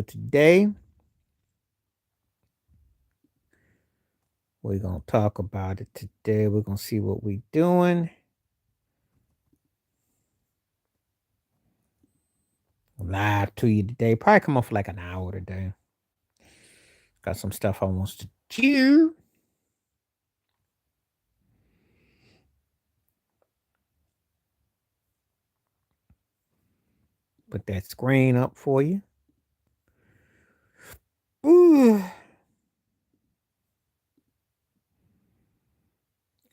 Today, we're going to talk about it today. We're going to see what we're doing. Live to you today. Probably come on for like an hour today. Got some stuff I want to do. Put that screen up for you. Ooh.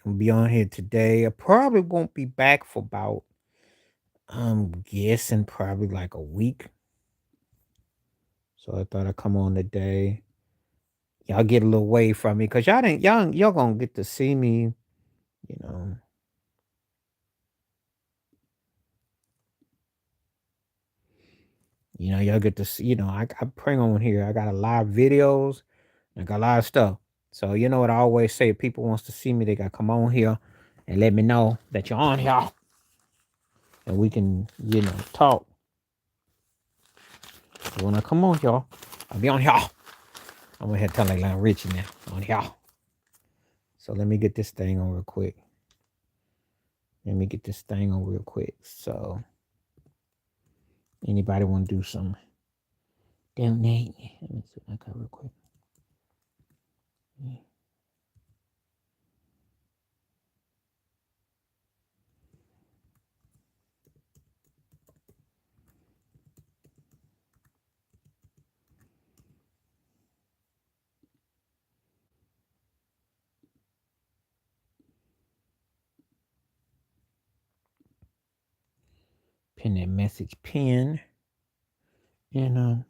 I'll be on here today. I probably won't be back for about, I'm guessing probably like a week. So I thought I'd come on today. Y'all get a little away from me because y'all gonna get to see me, you know. Y'all get to see, I bring on here. I got a lot of videos. I got a lot of stuff. So you know what I always say, if people wants to see me, they gotta come on here and let me know that you're on here. And we can, talk. So when I come on here, I'll be on here. I'm gonna have to tell like Lionel Richie now. On here. So let me get this thing on real quick. So anybody want to do some donate? Let me see what I got real quick. Yeah. Pin that message pin. And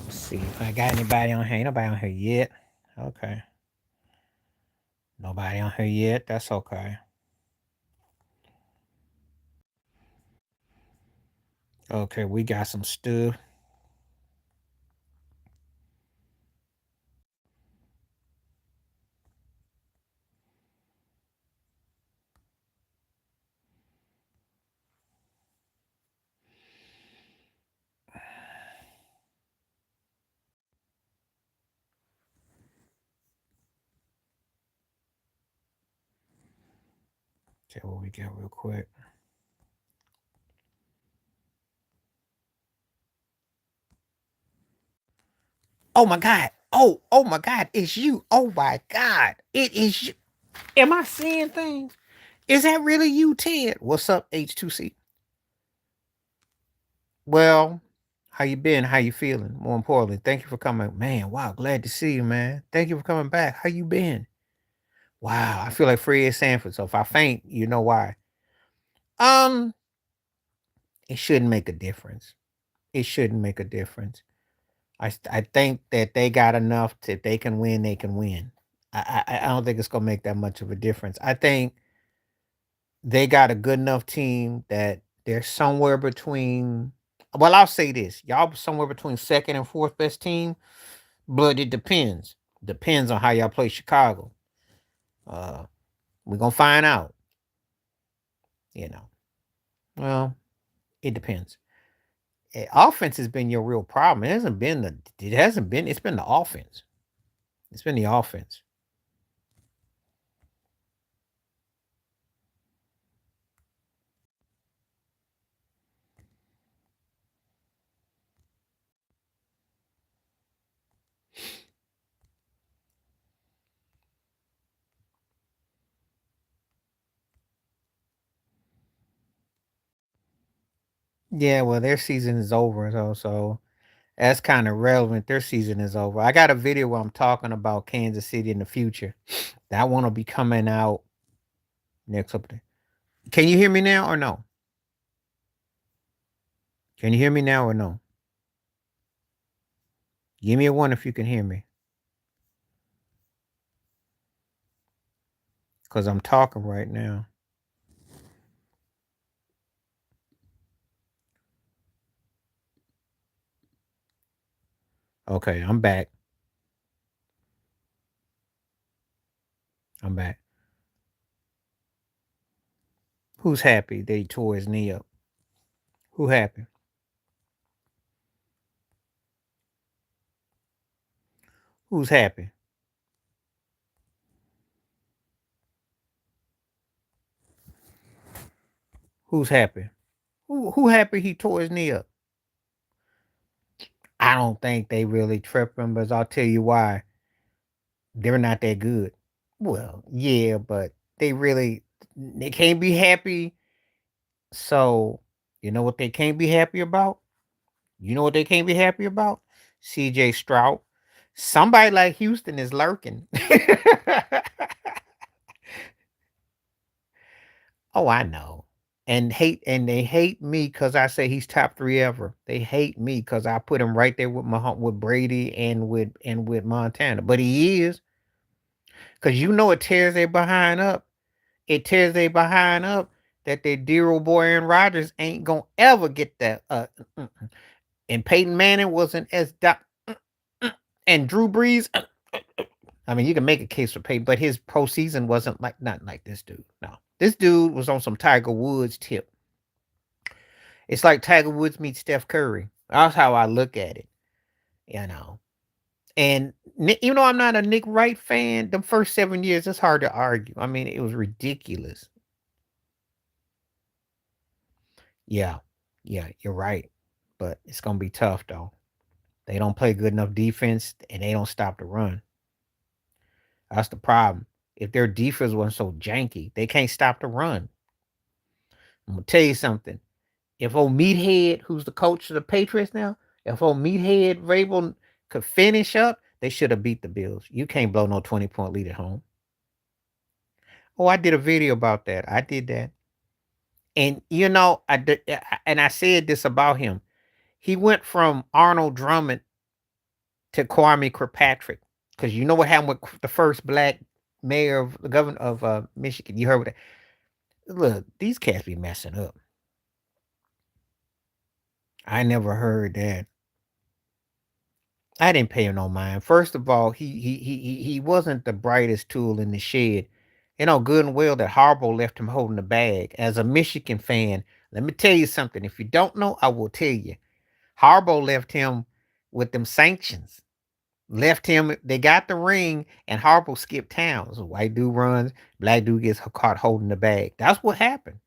let's see if I got anybody on here. Ain't nobody on here yet. Okay. Nobody on here yet. That's okay. Okay, we got some stuff. See what we got real quick. Oh my God. Oh my God. It's you. Oh my God. It is you. Am I seeing things? Is that really you, Ted? What's up, H2C? Well, how you been? How you feeling? More importantly, thank you for coming. Man, wow, glad to see you, man. Thank you for coming back. How you been? Wow, I feel like Fred Sanford. So if I faint, you know why. Um, it shouldn't make a difference. It shouldn't make a difference. I think that they got enough to if they can win, they can win. I don't think it's gonna make that much of a difference. I think they got a good enough team that they're somewhere between. Well, I'll say this: y'all somewhere between second and fourth best team, but it depends. Depends on how y'all play Chicago. Uh, we're gonna find out. You know, well, it depends. Offense has been your real problem. It hasn't been the. It hasn't been. It's been the offense. It's been the offense. Yeah, well, their season is over, so that's kind of relevant. Their season is over. I got a video where I'm talking about Kansas City in the future. That one will be coming out next update. Can you hear me now or no? Can you hear me now or no? Give me a one if you can hear me. Because I'm talking right now. Okay, I'm back. I'm back. Who's happy that he tore his knee up? Who happy? Who's happy? Who's happy? Who happy he tore his knee up? I don't think they really tripping, but I'll tell you why. They're not that good. Well, yeah, but they can't be happy. So you know what they can't be happy about? You know what they can't be happy about? CJ Stroud. Somebody like Houston is lurking. Oh, I know. And they hate me because I say he's top three ever. They hate me because I put him right there with with Brady and with Montana. But he is because you know it tears their behind up. It tears their behind up that their dear old boy Aaron Rodgers ain't gonna ever get that. And Peyton Manning wasn't as and Drew Brees. I mean, you can make a case for Peyton, but his postseason wasn't like not like this dude. No, this dude was on some Tiger Woods tip. It's like Tiger Woods meets Steph Curry. That's how I look at it. You know, and you know, I'm not a Nick Wright fan. The first 7 years, it's hard to argue. I mean, it was ridiculous. Yeah, yeah, you're right. But it's gonna be tough though. They don't play good enough defense and they don't stop the run. That's the problem. If their defense wasn't so janky, they can't stop the run. I'm gonna tell you something. If old Meathead, who's the coach of the Patriots now, if old Meathead Rabel could finish up, they should have beat the Bills. You can't blow no 20-point lead at home. Oh, I did a video about that. I did that. And you know, I said this about him. He went from Arnold Drummond to Kwame Kirkpatrick. Because you know what happened with the first black mayor of the governor of Michigan. You heard what that. Look, these cats be messing up. I never heard that. I didn't pay him no mind. First of all, he wasn't the brightest tool in the shed. You know good and well that Harbaugh left him holding the bag. As a Michigan fan, let me tell you something. If you don't know, I will tell you. Harbaugh left him with them sanctions. Left him. They got the ring, and Harbaugh skipped town. So white dude runs, black dude gets caught holding the bag. That's what happened.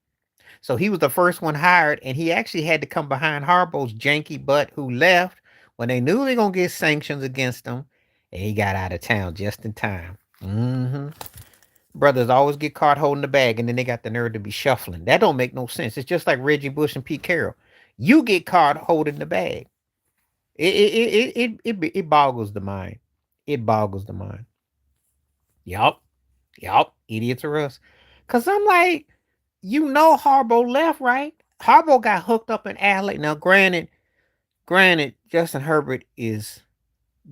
So he was the first one hired, and he actually had to come behind Harbaugh's janky butt who left when they knew they were gonna get sanctions against him, and he got out of town just in time. Brothers always get caught holding the bag, and then they got the nerve to be shuffling. That don't make no sense. It's just like Reggie Bush and Pete Carroll. You get caught holding the bag. It boggles the mind. It boggles the mind. Yup. Yup. Idiots are us. Cause I'm like, Harbaugh left, right? Harbaugh got hooked up in Alley. Now, granted, Justin Herbert is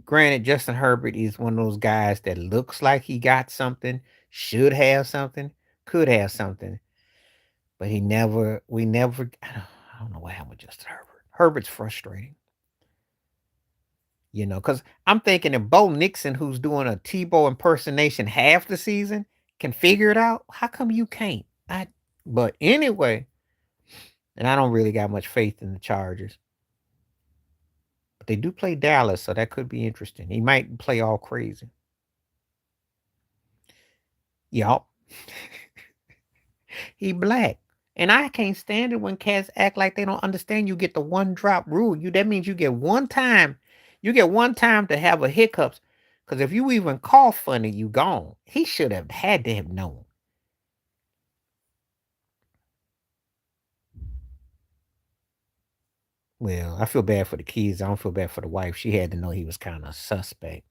one of those guys that looks like he got something, should have something, could have something, but we never. I don't know what happened with Justin Herbert. Herbert's frustrating, because I'm thinking if Bo Nixon, who's doing a Tebow impersonation half the season, can figure it out, how come you can't? But anyway, and I don't really got much faith in the Chargers. But they do play Dallas, so that could be interesting. He might play all crazy. Yup. He black. And I can't stand it when cats act like they don't understand you get the one drop rule. That means you get one time. You get one time to have a hiccups. Because if you even cough funny, you gone. He should have had to have known. Well, I feel bad for the kids. I don't feel bad for the wife. She had to know he was kind of suspect.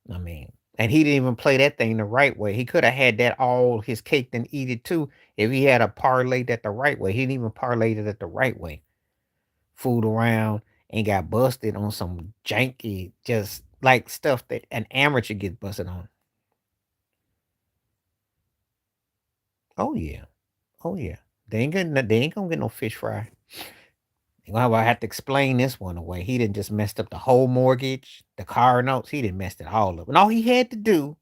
I mean, and he didn't even play that thing the right way. He could have had that all his cake and eat it too if he had a parlay that the right way. He didn't even parlay it the right way. Fooled around and got busted on some janky, just like stuff that an amateur gets busted on. Oh yeah, oh yeah. They ain't gonna get no fish fry. I have to explain this one away. He didn't just messed up the whole mortgage, the car notes. He didn't messed it all up, and all he had to do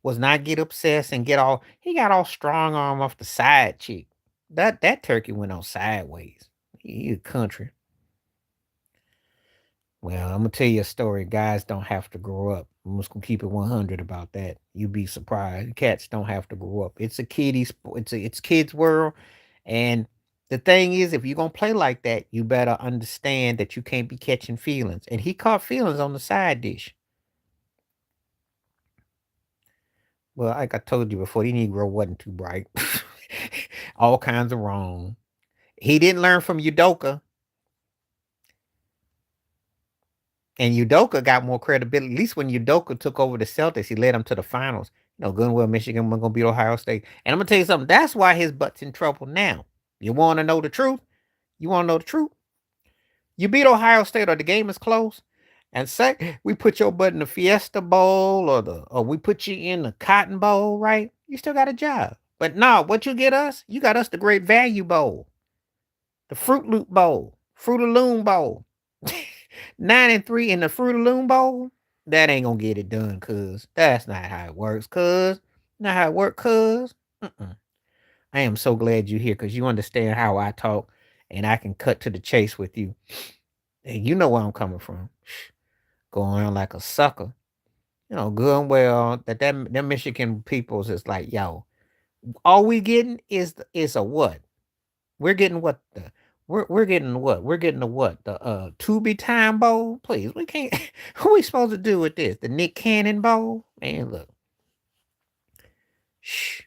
was not get obsessed and he got all strong arm off the side chick. That turkey went on sideways. He a country. Well, I'm gonna tell you a story. Guys don't have to grow up. I'm just gonna keep it 100 about that. You'd be surprised. Cats don't have to grow up. It's a kiddie. It's kids world, and the thing is, if you're gonna play like that, you better understand that you can't be catching feelings. And he caught feelings on the side dish. Well, like I told you before, the Negro wasn't too bright. All kinds of wrong. He didn't learn from Udoka. And Udoka got more credibility. At least when Udoka took over the Celtics, he led them to the finals. Good and well, Michigan was going to beat Ohio State. And I'm going to tell you something. That's why his butt's in trouble now. You want to know the truth? You want to know the truth? You beat Ohio State or the game is close. And say we put your butt in the Fiesta Bowl or we put you in the Cotton Bowl, right? You still got a job. But no, what you get us? You got us the Great Value Bowl, the Fruit Loop Bowl, Fruit of Loom Bowl. 9-3 in the Fruit of Loom Bowl. That ain't gonna get it done, cuz. That's not how it works, cuz. Not how it works, cuz. I am so glad you're here because you understand how I talk and I can cut to the chase with you. And you know where I'm coming from. Going on like a sucker. Good and well that them Michigan peoples is like, yo, all we getting is a what? We're getting what the we're getting what? We're getting the what? The to be time bowl? Please, we can't who we supposed to do with this? The Nick Cannon bowl? Man, look. Shh.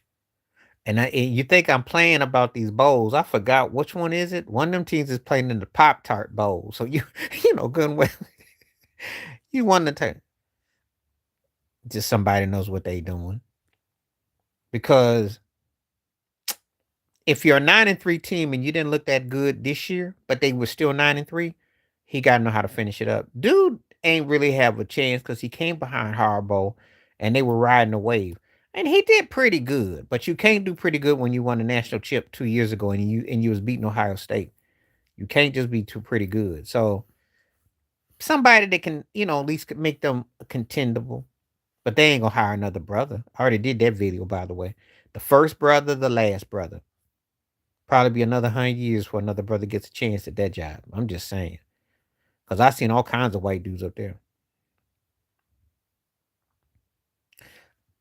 And you think I'm playing about these bowls. I forgot which one is it. One of them teams is playing in the Pop-Tart Bowl. So good and well. You want to tell just somebody knows what they doing. Because if you're a 9-3 team and you didn't look that good this year, but they were still 9-3, he got to know how to finish it up. Dude ain't really have a chance because he came behind Harbaugh and they were riding the wave. And he did pretty good, but you can't do pretty good when you won a national chip 2 years ago and you was beating Ohio State. You can't just be too pretty good. So somebody that can, at least make them contendable. But they ain't gonna hire another brother. I already did that video, by the way. The first brother, the last brother. Probably be another 100 years before another brother gets a chance at that job. I'm just saying. Because I seen all kinds of white dudes up there.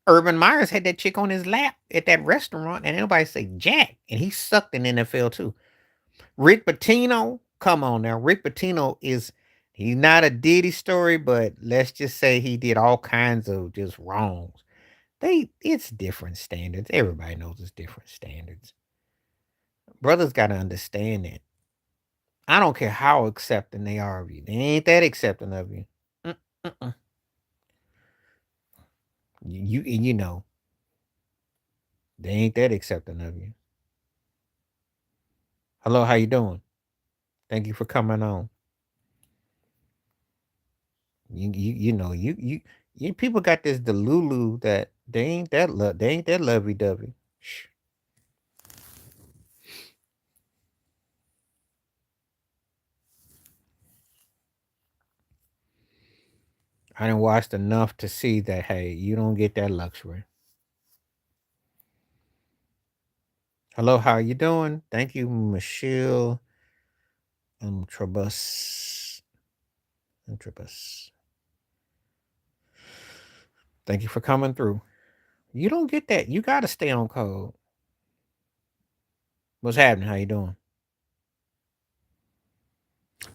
Urban Myers had that chick on his lap at that restaurant, and everybody say Jack, and he sucked in the NFL too. Rick Pitino, come on now. Rick Pitino he's not a Diddy story, but let's just say he did all kinds of just wrongs. It's different standards. Everybody knows it's different standards. Brothers got to understand that. I don't care how accepting they are of you. They ain't that accepting of you. Mm-mm. You know they ain't that accepting of you. Hello, how you doing? Thank you for coming on. You know you people got this delulu that they ain't that lovey dovey. I didn't watched enough to see that hey, you don't get that luxury. Hello, how you doing? Thank you, Michelle Trabus. Trabus. Thank you for coming through. You don't get that. You got to stay on code. What's happening? How you doing?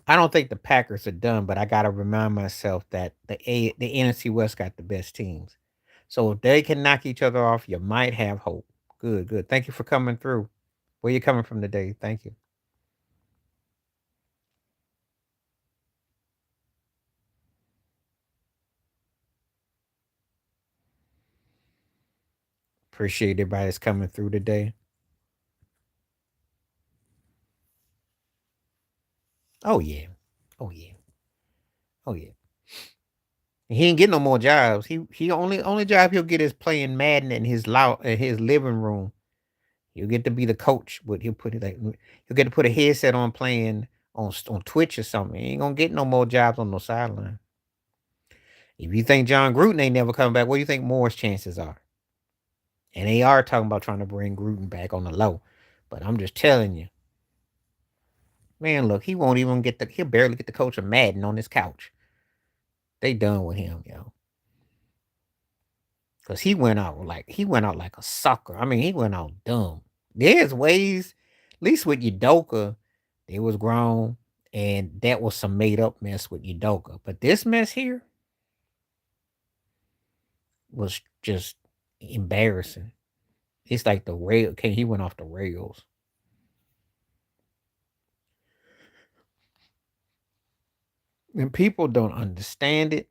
I don't think the Packers are done, but I got to remind myself that the NFC West got the best teams. So if they can knock each other off, you might have hope. Good, good. Thank you for coming through. Where you coming from today? Thank you. Appreciate everybody that's coming through today. Oh yeah. Oh yeah. Oh yeah. He ain't getting no more jobs. He only job he'll get is playing Madden in his living room. He'll get to be the coach, but he'll put it like he'll get to put a headset on playing on Twitch or something. He ain't gonna get no more jobs on no sideline. If you think John Gruden ain't never coming back, what do you think Moore's chances are? And they are talking about trying to bring Gruden back on the low. But I'm just telling you, man, look, he'll barely get the coach of Madden on his couch. They done with him, yo. Cause he went out like a sucker. I mean, he went out dumb. There's ways, at least with Udoka, they was grown, and that was some made up mess with Udoka. But this mess here was just embarrassing. It's like the rail. Okay, he went off the rails, and people don't understand it.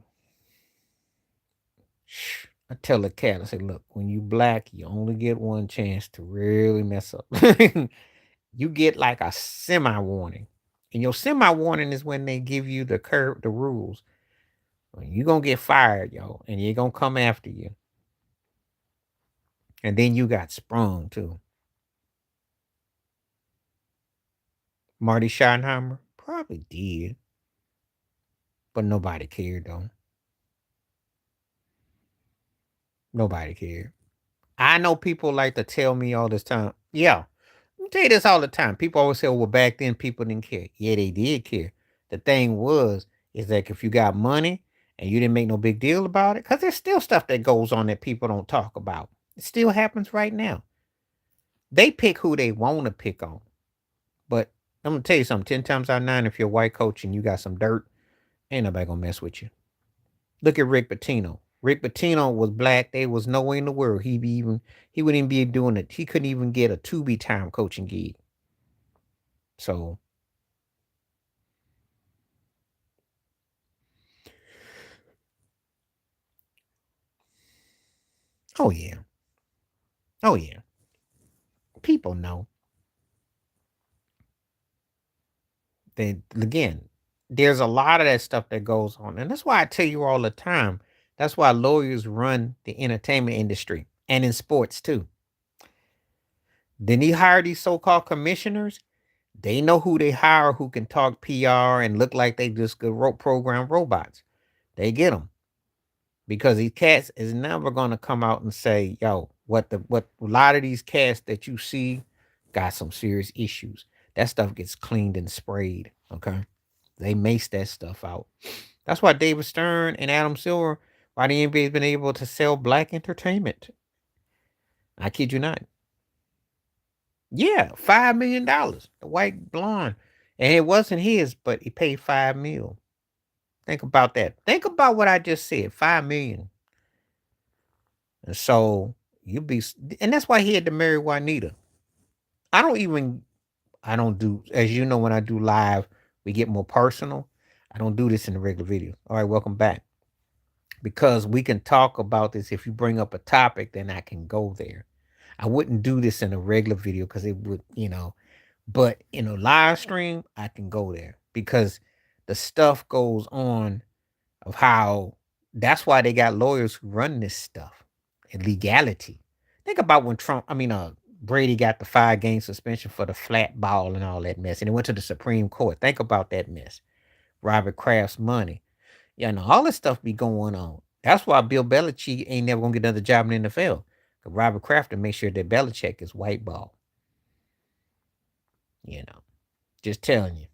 I tell the cat, I say, look, when you black, you only get one chance to really mess up. You get like a semi warning. And your semi warning is when they give you the rules. When you gonna get fired, yo, and you're gonna come after you. And then you got sprung too. Marty Schottenheimer probably did, but nobody cared though. Nobody cared. I know people like to tell me all this time, yeah, I tell you this all the time. People always say, "Oh, well, back then people didn't care." Yeah, they did care. The thing was, is that if you got money and you didn't make no big deal about it, because there's still stuff that goes on that people don't talk about. It still happens right now. They pick who they want to pick on. But I'm gonna tell you something. 10 times out of nine, if you're a white coach and you got some dirt, ain't nobody gonna mess with you. Look at Rick Pitino. Rick Pitino was black. There was no way in the world he wouldn't even be doing it. He couldn't even get a 2B time coaching gig. So oh yeah. Oh yeah. People know. They again, there's a lot of that stuff that goes on. And that's why I tell you all the time. That's why lawyers run the entertainment industry and in sports too. Then he hired these so-called commissioners. They know who they hire who can talk PR and look like they just good program robots. They get them because these cats is never gonna come out and say, "Yo, what a lot of these cats that you see got some serious issues." That stuff gets cleaned and sprayed. Okay, they mace that stuff out. That's why David Stern and Adam Silver, why the NBA has been able to sell black entertainment. I kid you not. Yeah, $5 million. The white blonde, and it wasn't his, but he paid 5 mil. Think about that. Think about what I just said. 5 million. And so you be, and that's why he had to marry Juanita. I don't even, I don't do, as you know, when I do live, we get more personal. I don't do this in the regular video. All right, welcome back. Because we can talk about this. If you bring up a topic, then I can go there. I wouldn't do this in a regular video because it would, but in a live stream, I can go there because the stuff goes on of how that's why they got lawyers who run this stuff and legality. Think about when Brady got the 5 game suspension for the flat ball and all that mess, and it went to the Supreme Court. Think about that mess. Robert Kraft's money. All this stuff be going on. That's why Bill Belichick ain't never gonna get another job in the NFL. Cause Robert Kraft to make sure that Belichick is white ball. You know, just telling you.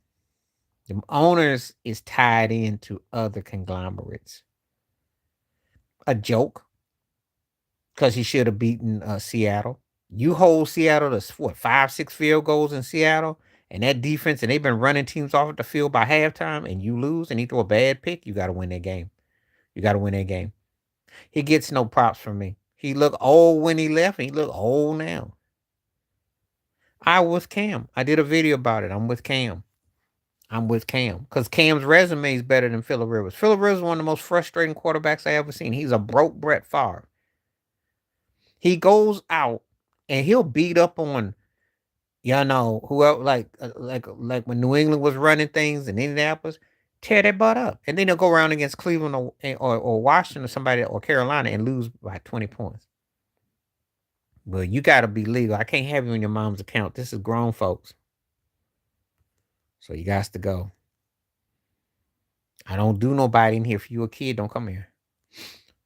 The owners is tied into other conglomerates. A joke, because he should have beaten Seattle. You hold Seattle to what 5, 6 field goals in Seattle, and that defense, and they've been running teams off the field by halftime, and you lose, and he throw a bad pick. You got to win that game. You got to win that game. He gets no props from me. He looked old when he left, and he look old now. I was Cam. I did a video about it. I'm with Cam. Because Cam's resume is better than Phillip Rivers. Phillip Rivers is one of the most frustrating quarterbacks I ever seen. He's a broke Brett Favre. He goes out and he'll beat up on whoever, like when New England was running things in Indianapolis, tear their butt up, and then they'll go around against Cleveland or Washington or somebody or Carolina and lose by 20 points. But you got to be legal. I can't have you in your mom's account. This is grown folks, so you got to go. I don't do nobody in here. If you a kid, don't come here.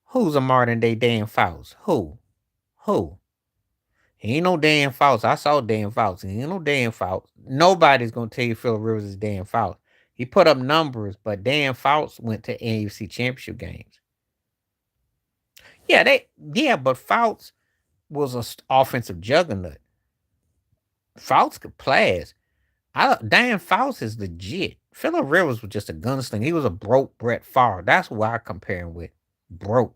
Who's a modern day Dan Fouts? Who? He ain't no Dan Fouts. I saw Dan Fouts. He ain't no Dan Fouts. Nobody's gonna tell you Phillip Rivers is Dan Fouts. He put up numbers, but Dan Fouts went to AFC Championship games. But Fouts was an offensive juggernaut. Fouts could pass. Dan Fouts is legit. Phillip Rivers was just a gunslinger. He was a broke Brett Favre. That's who I compare him with. Broke.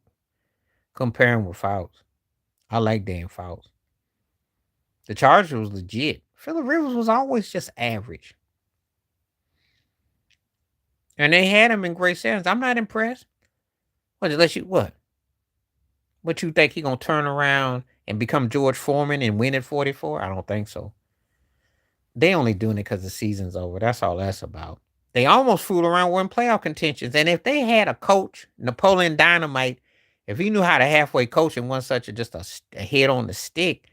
Comparing with Fouts. I like Dan Fouts. The Charger was legit. Phillip Rivers was always just average. And they had him in great settings. I'm not impressed. What? What you think he gonna turn around and become George Foreman and win at 44? I don't think so. They only doing it because the season's over. That's all that's about. They almost fool around with playoff contentions. And if they had a coach, Napoleon Dynamite, if he knew how to halfway coach and wasn't such just a head on the stick,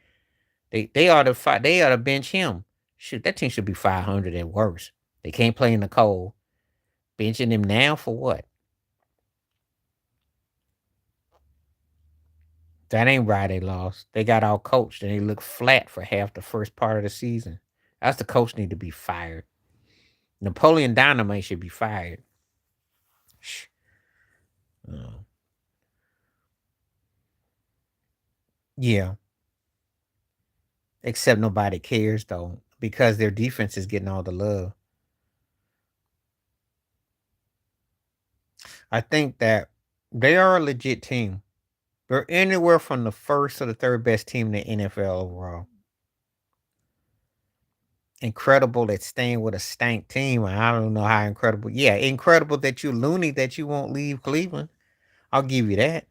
they ought to fight. They ought to bench him. Shoot, that team should be 500 and worse. They can't play in the cold. Benching him now for what? That ain't right. They lost. They got all coached and they looked flat for half the first part of the season. That's the coach need to be fired. Napoleon Dynamite should be fired. Yeah. Except nobody cares though, because their defense is getting all the love. I think that they are a legit team. They're anywhere from the first to the third best team in the NFL overall. Incredible at staying with a stank team. I don't know how incredible. Yeah, incredible that you're loony that you won't leave Cleveland. I'll give you that.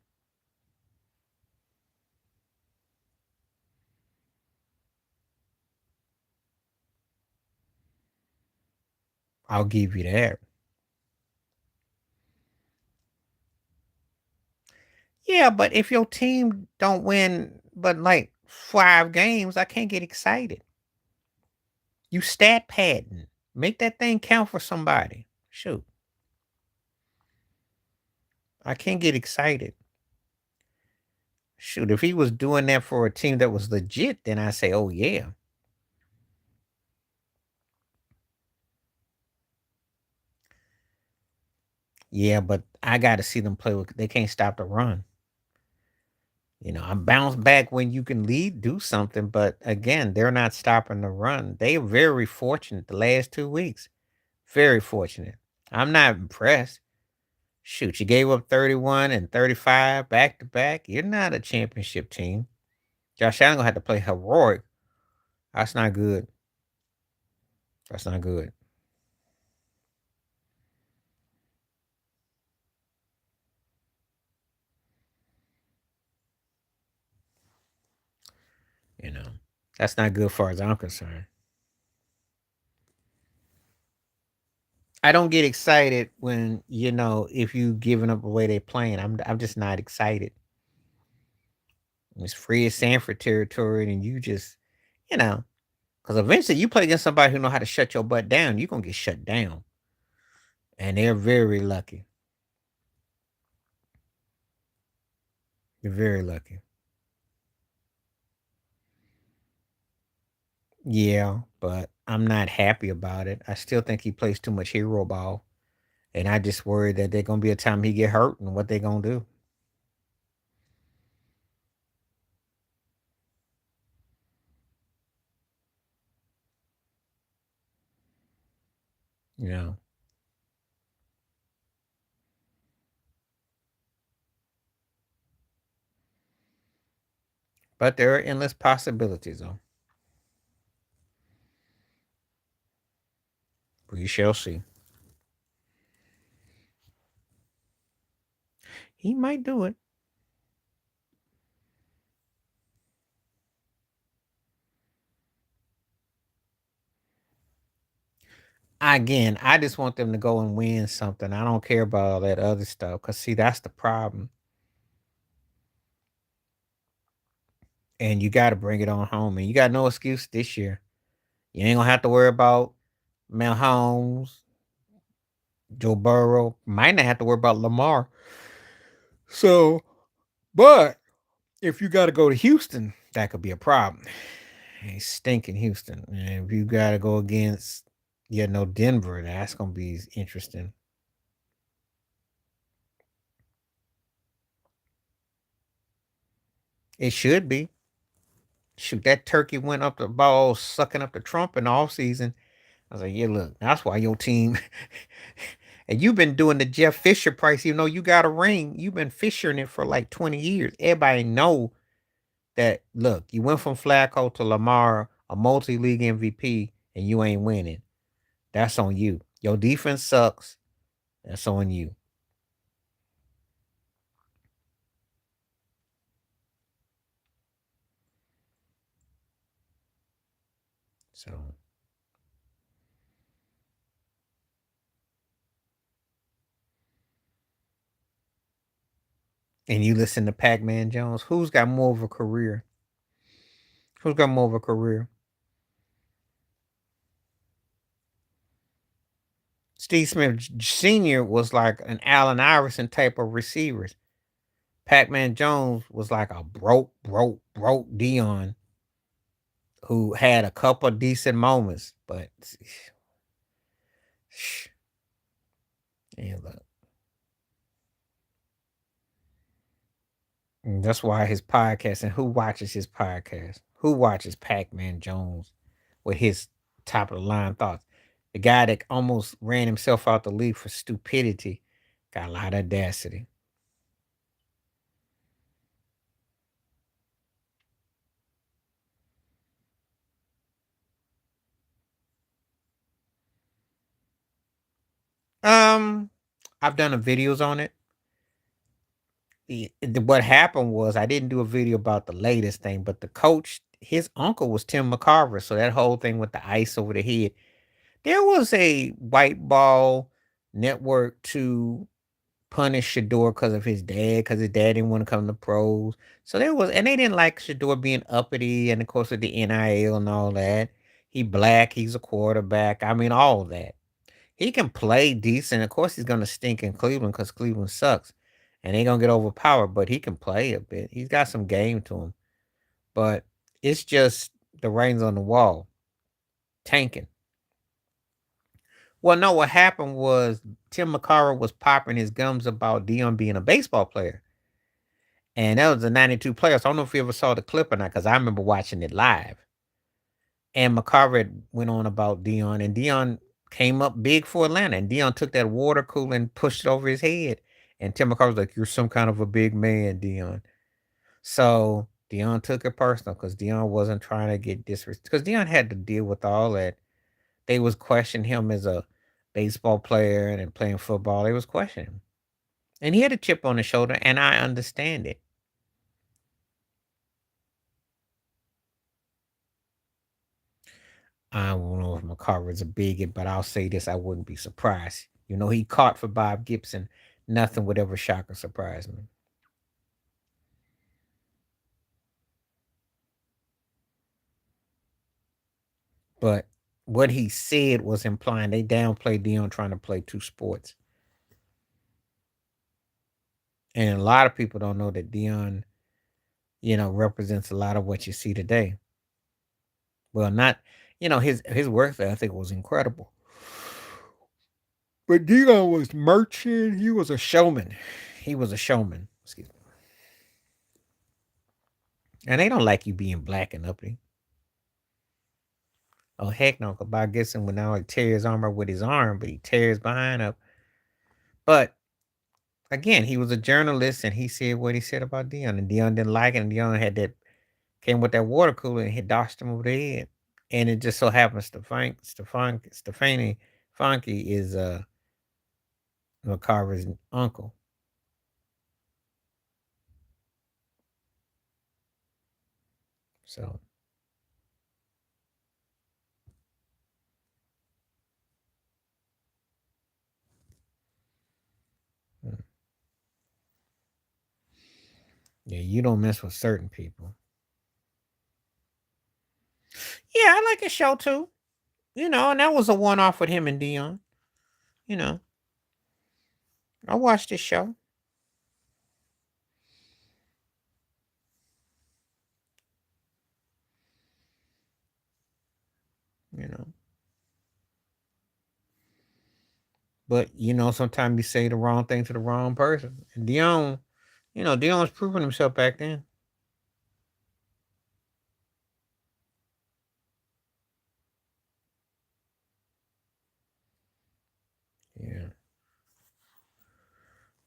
I'll give you that. Yeah, but if your team don't win but like 5 games, I can't get excited. You stat padding. Make that thing count for somebody. Shoot. I can't get excited. Shoot, if he was doing that for a team that was legit, then I say, oh yeah. Yeah, but I gotta see them play with they can't stop the run. I bounce back when you can lead, do something, but again, they're not stopping the run. They're very fortunate the last 2 weeks. Very fortunate. I'm not impressed. Shoot, you gave up 31 and 35 back to back. You're not a championship team. Josh Allen gonna have to play heroic. That's not good. That's not good. You know, that's not good, far as I'm concerned. I don't get excited when if you giving up the way they playing. I'm just not excited. It's free as Sanford territory, and you just you know because eventually you play against somebody who know how to shut your butt down. You're gonna get shut down, and they're very lucky. They're very lucky. Yeah, but I'm not happy about it. I still think he plays too much hero ball, and I just worry that there's gonna be a time he get hurt, and what they gonna do. You know, but there are endless possibilities, though. We shall see. He might do it. Again, I just want them to go and win something. I don't care about all that other stuff. Cause see, that's the problem. And you got to bring it on home. And you got no excuse this year. You ain't gonna have to worry about Mahomes, Joe Burrow. Might not have to worry about Lamar. So, but if you got to go to Houston, that could be a problem. Hey, stinking Houston. And if you got to go against, Denver, that's gonna be interesting. It should be. Shoot, that turkey went up the ball, sucking up the Trump in the off season. I was like, yeah, look, that's why your team and you've been doing the Jeff Fisher price, even though you got a ring. You've been fishing it for like 20 years. Everybody know that look, you went from Flacco to Lamar, a multi-league MVP, and you ain't winning. That's on you. Your defense sucks. That's on you. So and you listen to Pac-Man Jones, who's got more of a career? Who's got more of a career? Steve Smith Sr. was like an Allen Iverson type of receivers. Pac-Man Jones was like a broke Dion who had a couple decent moments, but yeah, look, and that's why his podcast and who watches his podcast? Who watches Pac-Man Jones with his top of the line thoughts? The guy that almost ran himself out the league for stupidity got a lot of audacity. Um, I've done a videos on it. What happened was I didn't do a video about the latest thing, but the coach, his uncle was Tim McCarver, so that whole thing with the ice over the head, there was a white ball network to punish Shador because his dad didn't want to come to pros. So there was, and they didn't like Shador being uppity, and of course with the NIL and all that. He black, he's a quarterback. I mean, all of that. He can play decent. Of course, he's gonna stink in Cleveland because Cleveland sucks, and they gonna get overpowered. But he can play a bit. He's got some game to him. But it's just the writings on the wall, tanking. Well, no, what happened was Tim McCarroll was popping his gums about Dion being a baseball player, and that was the '92 playoffs. I don't know if you ever saw the clip or not, because I remember watching it live. And McCarver went on about Dion, and Dion came up big for Atlanta, and Dion took that water cooler and pushed it over his head. And Tim McCarver was like, "You're some kind of a big man, Dion." So Dion took it personal because Dion wasn't trying to get disrespect. Because Dion had to deal with all that. They was questioning him as a baseball player and playing football. They was questioning him, and he had a chip on his shoulder, and I understand it. I don't know if McCarver's a bigot, but I'll say this: I wouldn't be surprised. He caught for Bob Gibson. Nothing would ever shock or surprise me. But what he said was implying they downplayed Dion trying to play two sports. And a lot of people don't know that Dion, represents a lot of what you see today. Well, not, his work ethic was incredible. But Dion was merchant. He was a showman. He was a showman. Excuse me. And they don't like you being black and uppity. Oh heck no! Cause Bob Gibson would not only tear his armor with his arm, but he tears behind up. But again, he was a journalist and he said what he said about Dion, and Dion didn't like it, and Dion had that came with that water cooler and he doshed him over the head. And it just so happens Stefani Funky is McCarver's uncle. So mm, yeah, you don't mess with certain people. Yeah, I like his show too. And that was a one off with him and Dion. You know, I watched this show. You know, but sometimes you say the wrong thing to the wrong person. And Dion, Dion was proving himself back then. Yeah.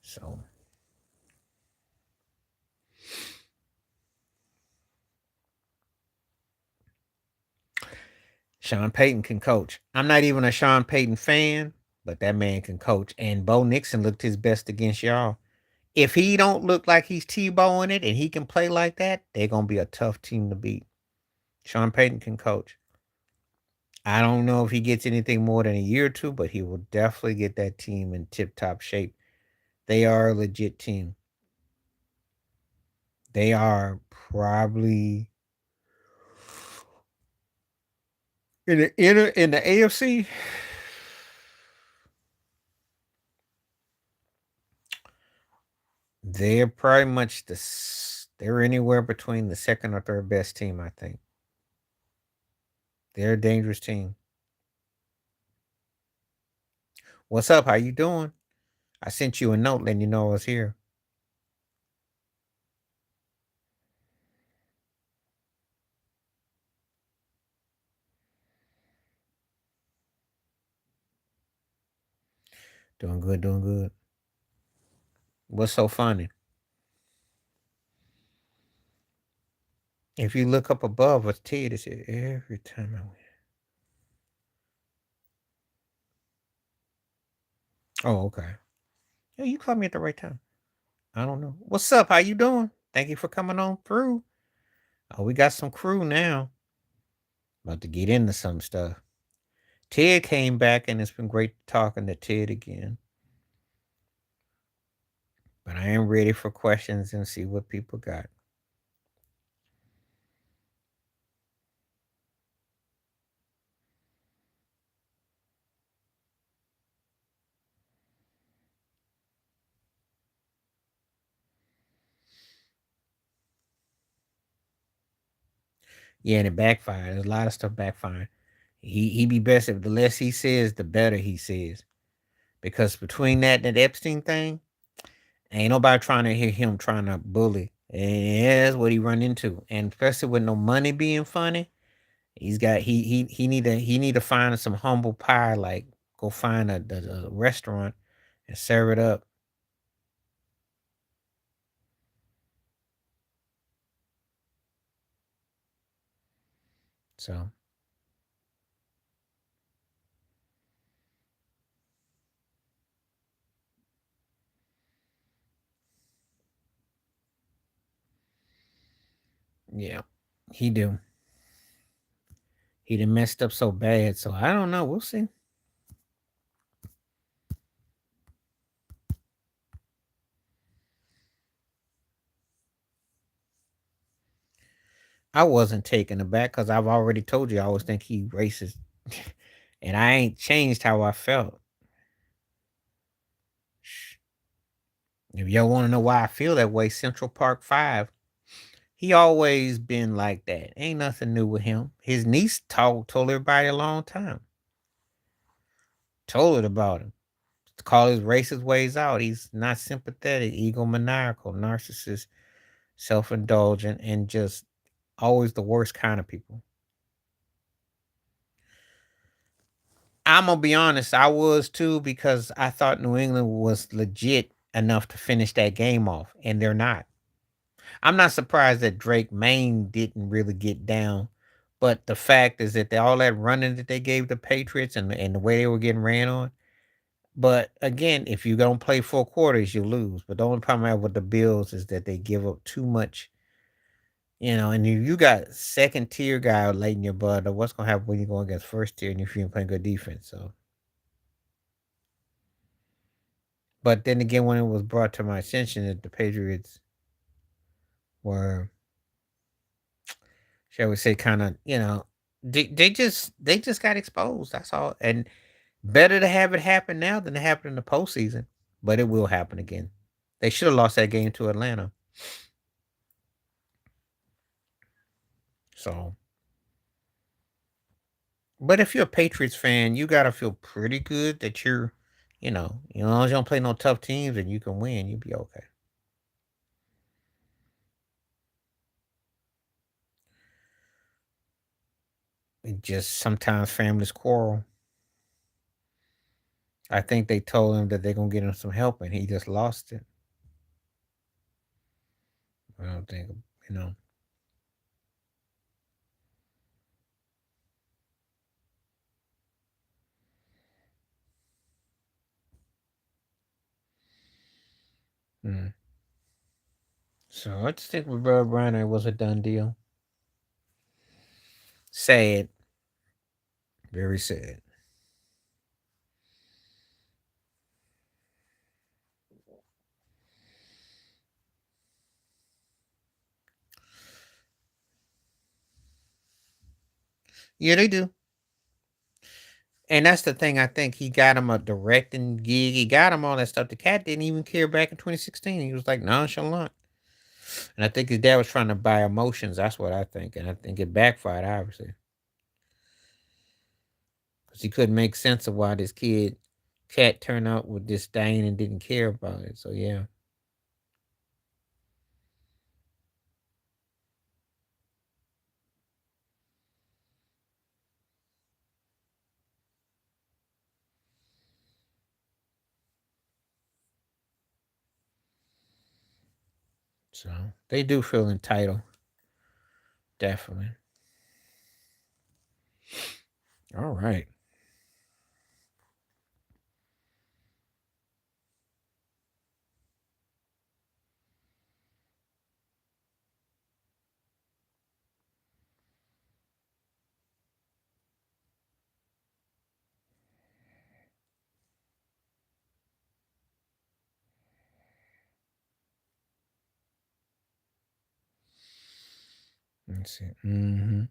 So Sean Payton can coach. I'm not even a Sean Payton fan, but that man can coach. And Bo Nixon looked his best against y'all. If he don't look like he's T-bowing it and he can play like that, they're gonna be a tough team to beat. Sean Payton can coach. I don't know if he gets anything more than a year or two, but he will definitely get that team in tip-top shape. They are a legit team. They are probably in the AFC. They're pretty much they're anywhere between the second or third best team, I think. They're a dangerous team. What's up? How you doing? I sent you a note letting you know I was here. Doing good, doing good. What's so funny? If you look up above, what's Ted? It said every time I win. Oh, okay. Yeah, you called me at the right time. I don't know. What's up? How you doing? Thank you for coming on through. Oh, we got some crew now. About to get into some stuff. Ted came back and it's been great talking to Ted again. But I am ready for questions and see what people got. Yeah, and it backfired. There's a lot of stuff backfiring. He be best if the less he says, the better he says. Because between that and that Epstein thing, ain't nobody trying to hear him trying to bully. And that's what he run into. And especially with no money being funny, he need to find some humble pie, like go find a restaurant and serve it up. So yeah, he do. He done messed up so bad. So I don't know. We'll see. I wasn't taken aback because I've already told you I always think he racist, and I ain't changed how I felt. If y'all want to know why I feel that way, Central Park 5, he always been like that. Ain't nothing new with him. His niece told everybody a long time. Told it about him. To call his racist ways out. He's not sympathetic, egomaniacal, narcissist, self-indulgent, and just always the worst kind of people. I'm gonna be honest, I was too because I thought New England was legit enough to finish that game off, and they're not. I'm not surprised that Drake Maine didn't really get down, but the fact is that all that running that they gave the Patriots and the way they were getting ran on. But again, if you don't play 4 quarters, you lose. But the only problem I have with the Bills is that they give up too much, and if you got second tier guy late in your butt, what's gonna happen when you go against first tier and if you ain't playing good defense? So, but then again, when it was brought to my attention that the Patriots were, shall we say, kind of, they just got exposed. That's all. And better to have it happen now than to happen in the postseason. But it will happen again. They should have lost that game to Atlanta. So, but if you're a Patriots fan, you gotta feel pretty good that as long as you don't play no tough teams and you can win, you'll be okay. It just sometimes families quarrel. I think they told him that they're gonna get him some help, and he just lost it. I don't think you know. Mm. So I just think with Brother Bryner was a done deal. Sad, very sad. Yeah, they do. And that's the thing. I think he got him a directing gig. He got him all that stuff. The cat didn't even care back in 2016. He was like nonchalant. And I think his dad was trying to buy emotions. That's what I think. And I think it backfired, obviously. Because he couldn't make sense of why this cat turned out with disdain and didn't care about it. So, yeah. So, they do feel entitled. Definitely. All right. Let's see. Mm-hmm.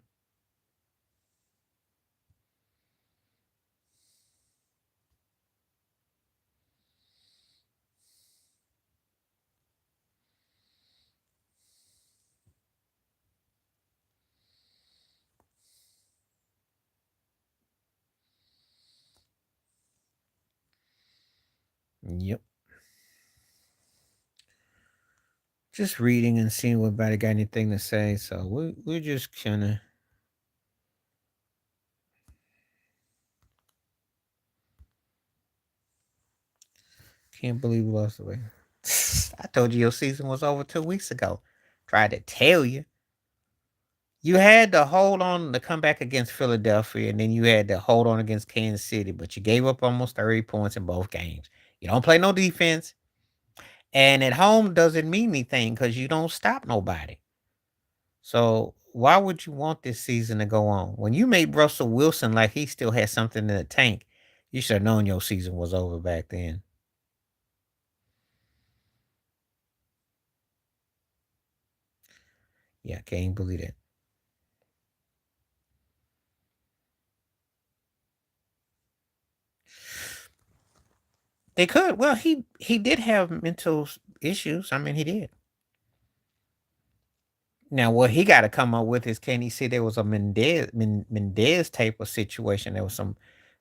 Yep. Just reading and seeing what anybody got anything to say. So, we're just kind of. Can't believe we lost away. I told you your season was over 2 weeks ago. Tried to tell you. You had to hold on to come back against Philadelphia, and then you had to hold on against Kansas City, but you gave up almost 30 points in both games. You don't play no defense, and at home doesn't mean anything because you don't stop nobody. So why would you want this season to go on? When you made Russell Wilson like he still had something in the tank, you should have known your season was over back then. Yeah, can't believe that. They could. Well, he did have mental issues. I mean, he did. Now, what he got to come up with is, can he see there was a Mendez type of situation? There was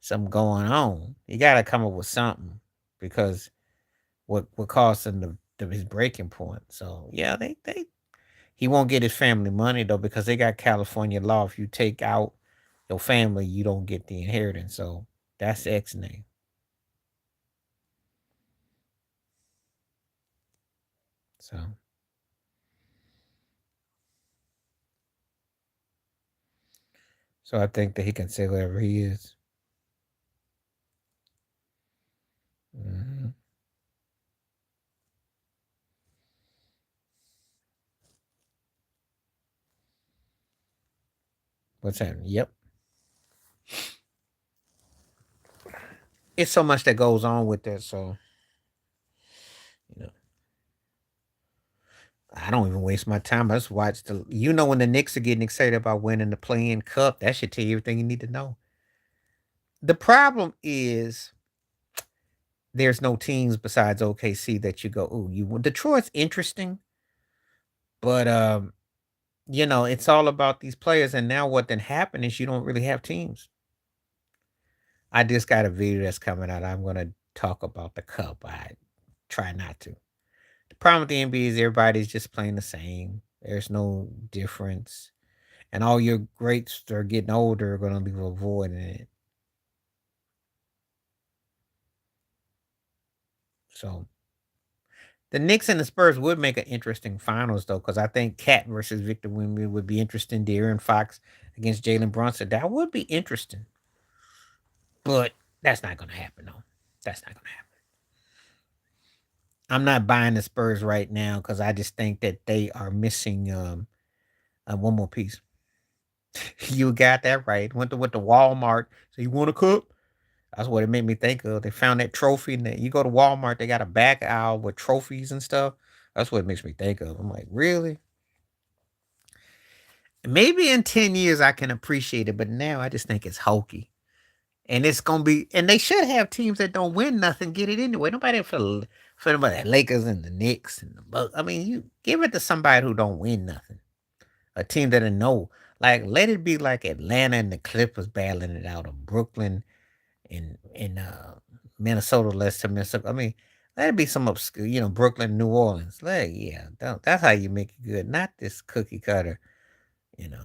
some going on. He got to come up with something because what caused him his breaking point. So yeah, they he won't get his family money though because they got California law. If you take out your family, you don't get the inheritance. So that's the X name. So I think that he can say whatever he is. Mhm. What's happening? Yep. It's so much that goes on with that. So you know, I don't even waste my time. I just watch the. You know, when the Knicks are getting excited about winning the playing cup, that should tell you everything you need to know. The problem is there's no teams besides OKC that you go, ooh, you Detroit's interesting, but it's all about these players. And now what then happened is you don't really have teams. I just got a video that's coming out. I'm gonna talk about the cup. I try not to. The problem with the NBA is everybody's just playing the same. There's no difference. And all your greats that are getting older are gonna be avoiding it. So the Knicks and the Spurs would make an interesting finals though, because I think Cat versus Victor Wembanyama would be interesting. De'Aaron Fox against Jalen Brunson. That would be interesting. But that's not gonna happen though. That's not gonna happen. I'm not buying the Spurs right now because I just think that they are missing one more piece. You got that right. Went to Walmart. So you want a cup? That's what it made me think of. They found that trophy, and you go to Walmart, they got a back aisle with trophies and stuff. That's what it makes me think of. I'm like, really? Maybe in 10 years I can appreciate it, but now I just think it's hokey. And it's gonna be, and they should have teams that don't win nothing get it anyway. Nobody for the Lakers and the Knicks and the Bucks. I mean, you give it to somebody who don't win nothing. A team that know, like, let it be like Atlanta and the Clippers battling it out, of Brooklyn and Minnesota. Let's to Minnesota. I mean, let it be some obscure, Brooklyn, New Orleans. Yeah, that's how you make it good. Not this cookie cutter. You know,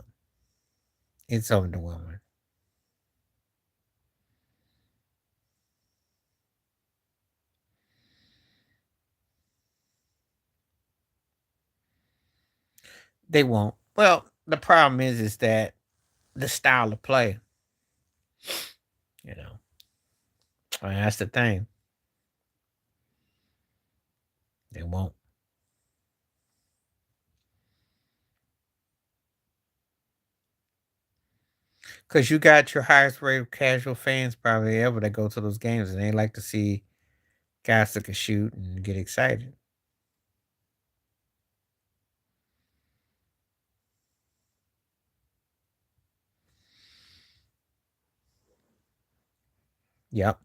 it's overwhelming. They won't. Well, the problem is that the style of play. You know, that's the thing. They won't. Because you got your highest rate of casual fans probably ever that go to those games, and they like to see guys that can shoot and get excited. Yep.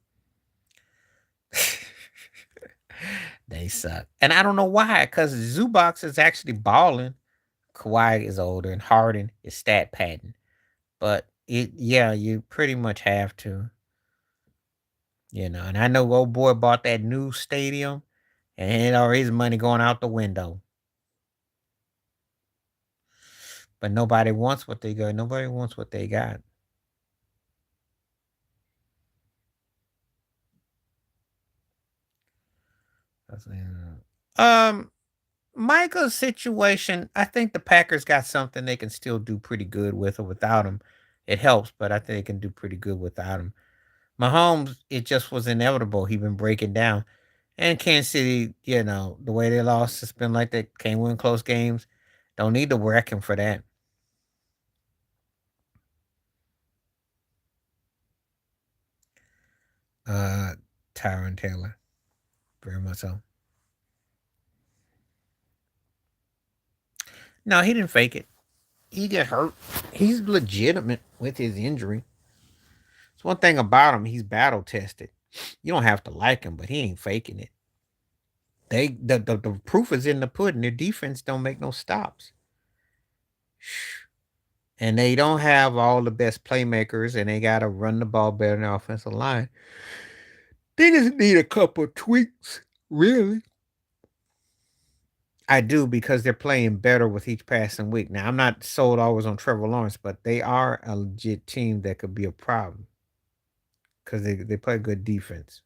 They suck. And I don't know why, because Zubox is actually balling. Kawhi is older and Harden is stat padding. But yeah, you pretty much have to, and I know old boy bought that new stadium and all his money going out the window. But nobody wants what they got. Nobody wants what they got. That's, Micah's situation, I think the Packers got something they can still do pretty good with or without him. It helps, but I think they can do pretty good without him. Mahomes, it just was inevitable. He been breaking down. And Kansas City, the way they lost, it's been like they can't win close games. Don't need to wreck him for that. Uh, Tyron Taylor, very much so. No, he didn't fake it. He get hurt. He's legitimate with his injury. It's one thing about him. He's battle tested. You don't have to like him, but he ain't faking it. The proof is in the pudding. Their defense don't make no stops. And they don't have all the best playmakers, and they got to run the ball better than the offensive line. They just need a couple of tweaks, really. I do because they're playing better with each passing week. Now, I'm not sold always on Trevor Lawrence, but they are a legit team that could be a problem because they play good defense.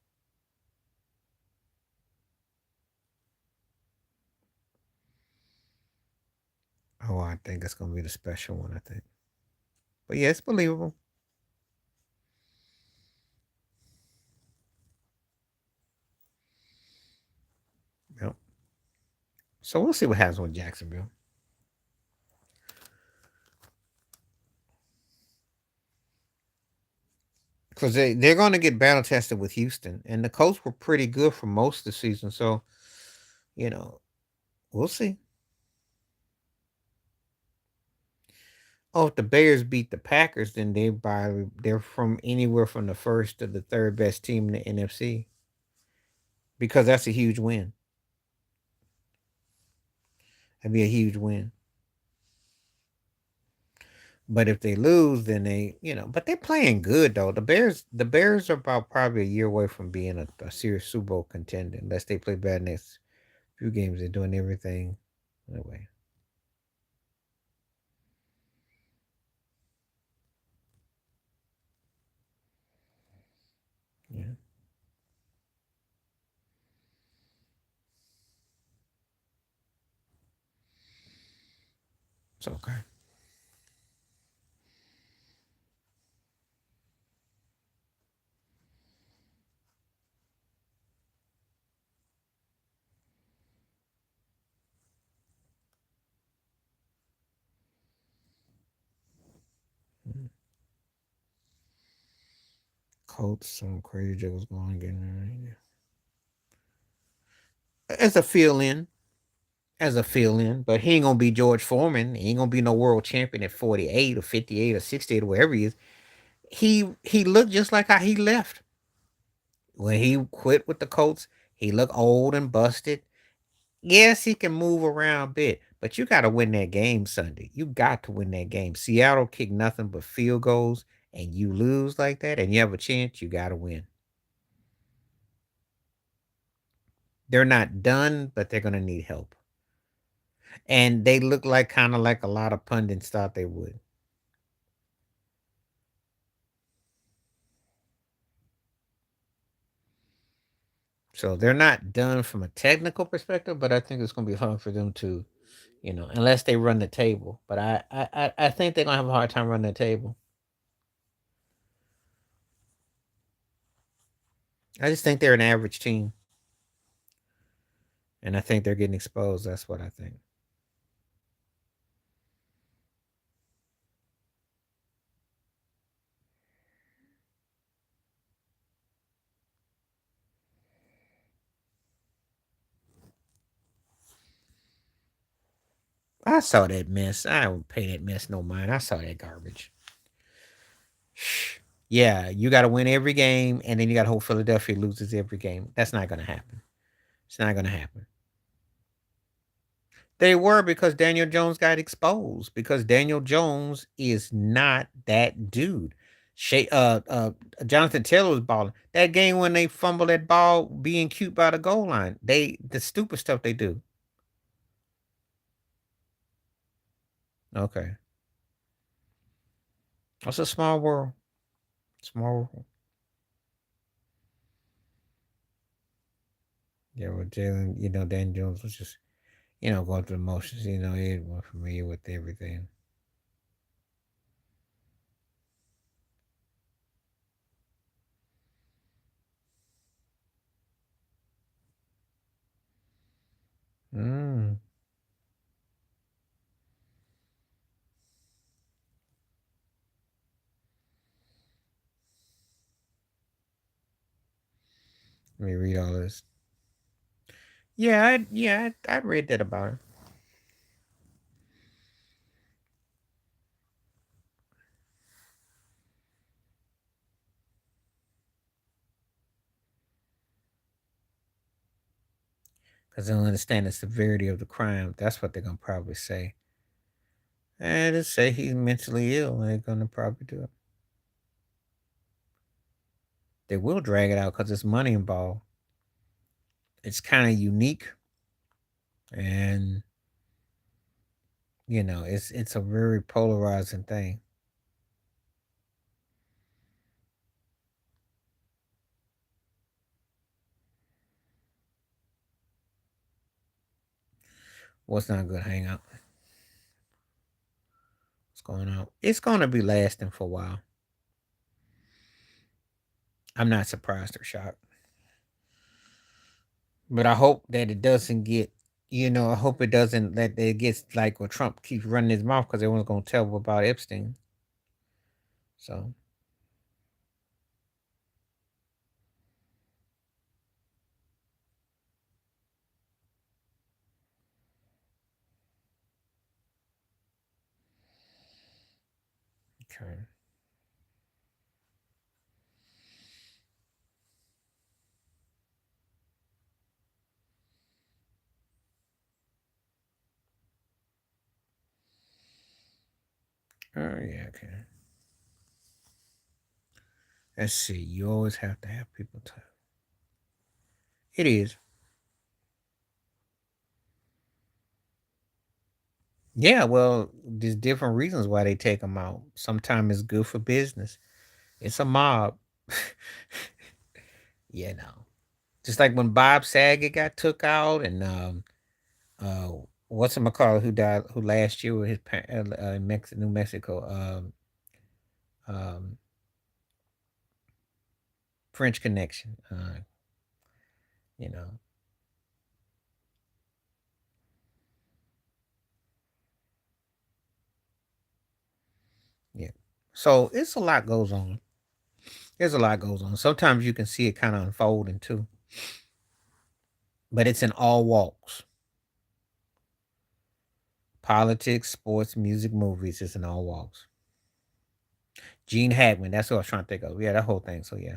Oh, I think it's going to be the special one, I think. But yeah, it's believable. Yep. So we'll see what happens with Jacksonville. Because they're going to get battle tested with Houston. And the Colts were pretty good for most of the season. So, you know, we'll see. Oh, if the Bears beat the Packers, then they're from anywhere from the first to the third best team in the NFC because that's a huge win. That'd be a huge win. But if they lose, then but they're playing good though. The Bears are about probably a year away from being a serious Super Bowl contender unless they play bad next few games. They're doing everything anyway. Yeah, it's okay. Mm. Colts, some crazy juggles going on again. As a fill in, but he ain't gonna be George Foreman. He ain't gonna be no world champion at 48 or 58 or 68 or wherever he is. He looked just like how he left when he quit with the Colts. He looked old and busted. Yes, he can move around a bit, but you got to win that game Sunday. You got to win that game. Seattle kicked nothing but field goals, and you lose like that, and you have a chance. You got to win. They're not done, but they're gonna need help, and they look like kind of like a lot of pundits thought they would. So they're not done from a technical perspective, but I think it's going to be hard for them to, unless they run the table. But I think they're going to have a hard time running the table. I just think they're an average team, and I think they're getting exposed. That's what I think. I saw that mess. I don't pay that mess no mind. I saw that garbage. Yeah, you got to win every game, and then you got to hope Philadelphia loses every game. That's not going to happen. It's not going to happen. They were because Daniel Jones got exposed because Daniel Jones is not that dude. Shay, Jonathan Taylor was balling. That game when they fumbled that ball being cute by the goal line. The stupid stuff they do. Okay. It's a small world. Small world. Yeah, well, Jalen, Daniel Jones was just go through the motions. We're familiar with everything. Mm. Let me read all this. I read that about her. Because they don't understand the severity of the crime. That's what they're gonna probably say. And just say he's mentally ill, and they're gonna probably do it. They will drag it out because there's money involved. It's kind of unique, and it's a very polarizing thing. What's not a good hangout? What's going on? It's gonna be lasting for a while. I'm not surprised or shocked, but I hope that it doesn't get. I hope it doesn't that it gets like where Trump keeps running his mouth because everyone's gonna tell about Epstein. So okay. Oh yeah, okay. Let's see. You always have to have people talk. It is. Yeah, well, there's different reasons why they take them out. Sometimes it's good for business. It's a mob. you know. Just like when Bob Saget got took out and uh what's him call who died who last year with his in New Mexico um French Connection. You know. Yeah. So it's a lot goes on. There's a lot goes on. Sometimes you can see it kind of unfolding too. But it's in all walks. Politics, sports, music, movies, it's in all walks. Gene Hackman, that's what I was trying to think of. Yeah, that whole thing. So yeah.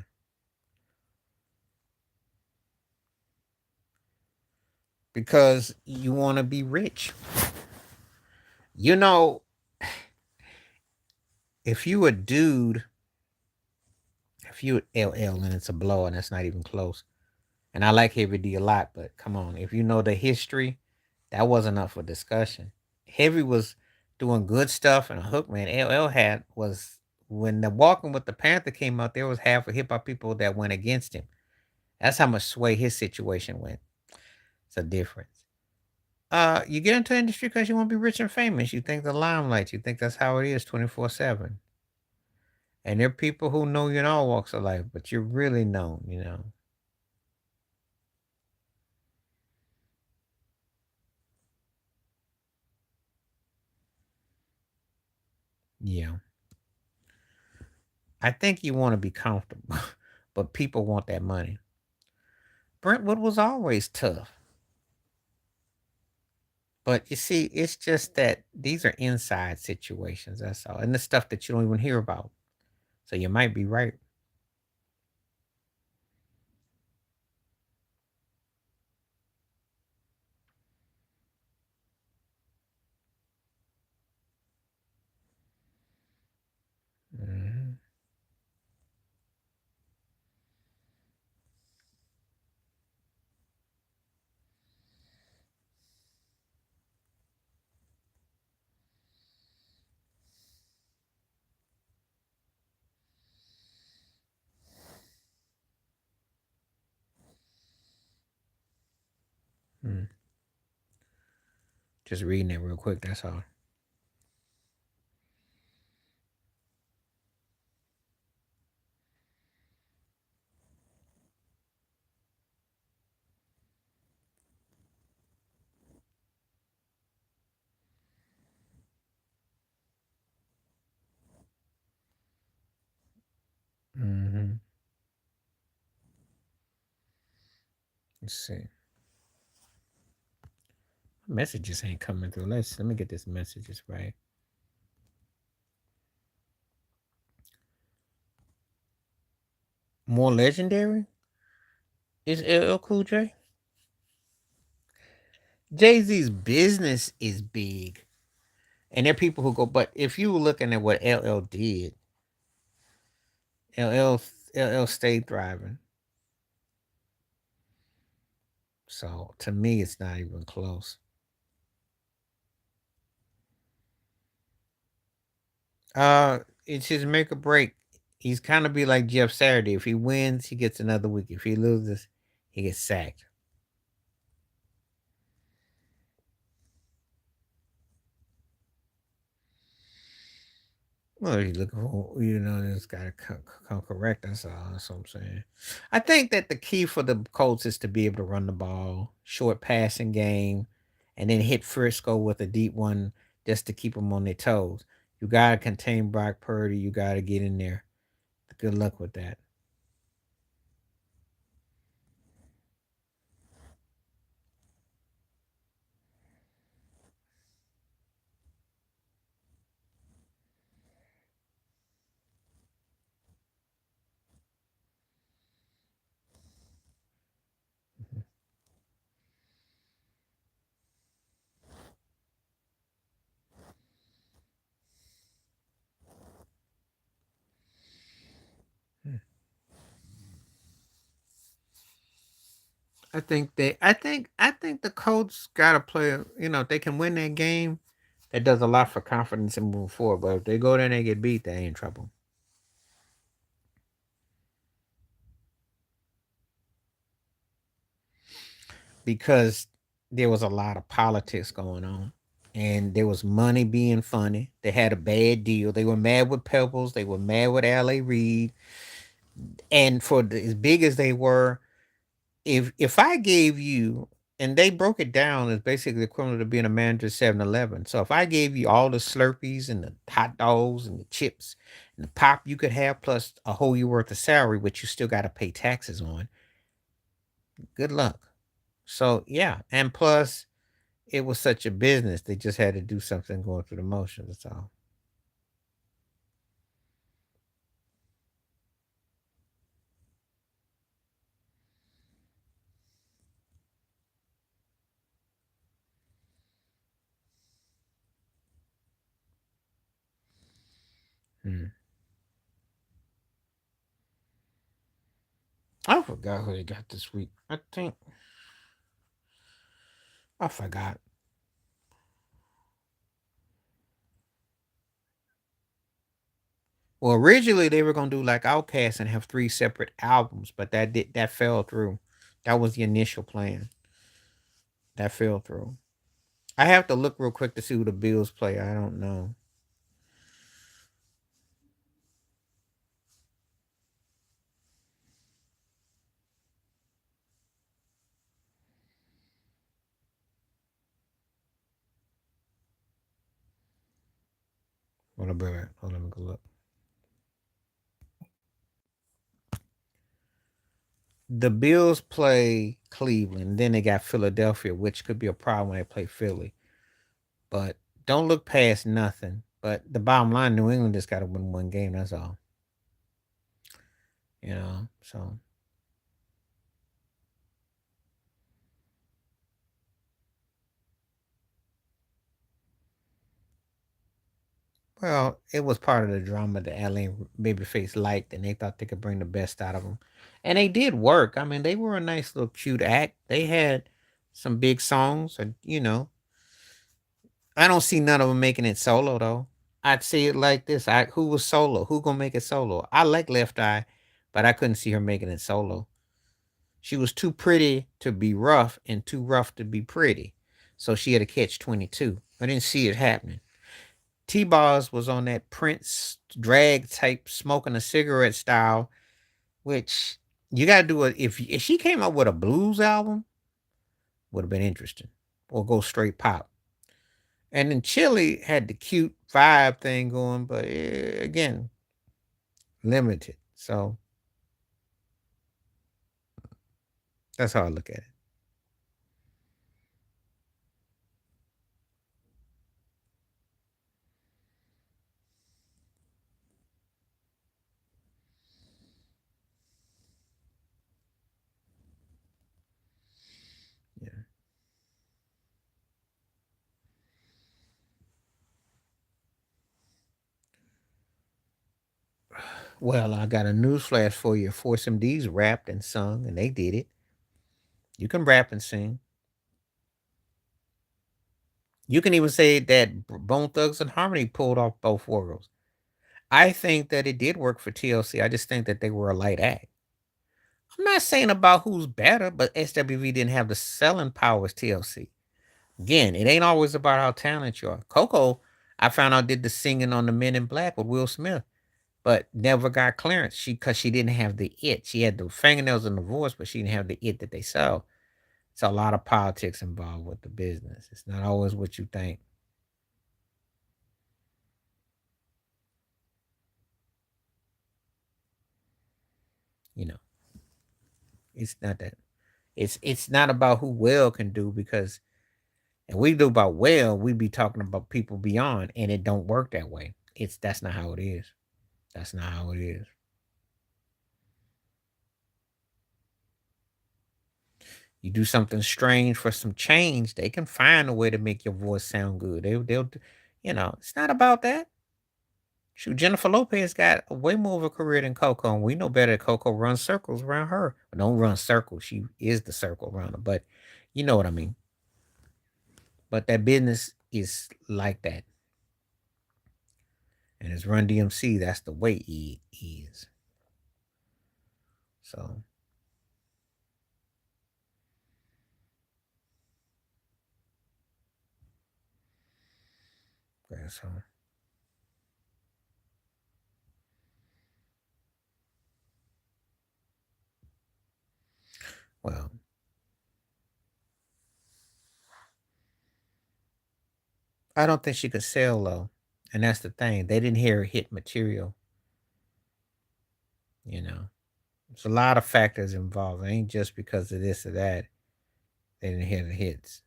Because you want to be rich. You know, if you a dude, if you LL and it's a blow and that's not even close. And I like Heavy D a lot, but come on, if you know the history, that wasn't up for discussion. Heavy was doing good stuff, and a hook man LL had was when the Walking with the Panther came out, there was half of hip hop people that went against him. That's how much sway his situation went. It's a difference. You get into industry because you want to be rich and famous. You think the limelight. You think that's how it is 24/7. And there are people who know you in all walks of life, but you're really known. Yeah. I think you want to be comfortable, but people want that money. Brentwood was always tough. But you see, it's just that these are inside situations. That's all. And the stuff that you don't even hear about. So you might be right. Mhm. Just reading it real quick. That's all. Mm-hmm. Let's see. Messages ain't coming through. Let me get this messages right. More legendary is LL Cool J. Jay Z's business is big, and there are people who go. But if you were looking at what LL did, LL stayed thriving. So to me, it's not even close. It's his make or break. He's kind of be like Jeff Saturday. If he wins, he gets another week. If he loses, he gets sacked. Well, you're looking for, this got to come correct. That's all. That's what I'm saying. I think that the key for the Colts is to be able to run the ball, short passing game, and then hit Frisco with a deep one just to keep them on their toes. You got to contain Brock Purdy. You got to get in there. Good luck with that. Mhm. I think the Colts gotta play. If they can win that game, that does a lot for confidence and moving forward. But if they go there and they get beat, they ain't in trouble. Because there was a lot of politics going on. And there was money being funny. They had a bad deal. They were mad with Pebbles. They were mad with L.A. Reid. And as big as they were, if I gave you, and they broke it down as basically equivalent to being a manager at 7-Eleven. So if I gave you all the Slurpees and the hot dogs and the chips and the pop you could have plus a whole year worth of salary, which you still got to pay taxes on, good luck. So yeah, and plus it was such a business, they just had to do something going through the motions. That's all. Hmm. I forgot who they got this week. I think I forgot. Well, originally they were gonna do like Outkast and have three separate albums, but that fell through. That was the initial plan. That fell through. I have to look real quick to see who the Bills play. I don't know. Hold on, baby. Hold on, let me go look. The Bills play Cleveland, then they got Philadelphia, which could be a problem when they play Philly. But don't look past nothing. But the bottom line, New England just got to win one game. That's all. So well, it was part of the drama that Atlanta babyface liked, and they thought they could bring the best out of them, and they did work. I mean, they were a nice little cute act. They had some big songs, and I don't see none of them making it solo though. I'd see it like this: who was solo? Who gonna make it solo? I like Left Eye, but I couldn't see her making it solo. She was too pretty to be rough and too rough to be pretty. So she had a catch 22. I didn't see it happening. T-Boz was on that Prince drag type smoking a cigarette style, which you got to do it. If she came out with a blues album, would have been interesting, or go straight pop. And then Chili had the cute vibe thing going, but again, limited. So that's how I look at it. Yeah. Well, I got a news flash for you. Force MD's rapped and sung, and they did it. You can rap and sing. You can even say that Bone Thugs and Harmony pulled off both worlds. I think that it did work for TLC. I just think that they were a light act. I'm not saying about who's better, but SWV didn't have the selling power as TLC. Again, it ain't always about how talented you are. Coco, I found out, did the singing on the Men in Black with Will Smith, but never got clearance. Because she didn't have the it. She had the fingernails and the voice, but she didn't have the it that they saw. It's a lot of politics involved with the business. It's not always what you think. You know, it's not that. It's not about who well can do, because and we do about well, we be talking about people beyond, and it don't work that way. That's not how it is. That's not how it is. You do something strange for some change, they can find a way to make your voice sound good. It's not about that. Shoot, Jennifer Lopez got way more of a career than Coco, and we know better that Coco runs circles around her. Don't run circles. She is the circle around her, but you know what I mean. But that business is like that. And as Run DMC, that's the way he is. So, yeah, so well, I don't think she could sell though. And that's the thing. They didn't hear hit material, you know. There's a lot of factors involved. It ain't just because of this or that. They didn't hear the hits.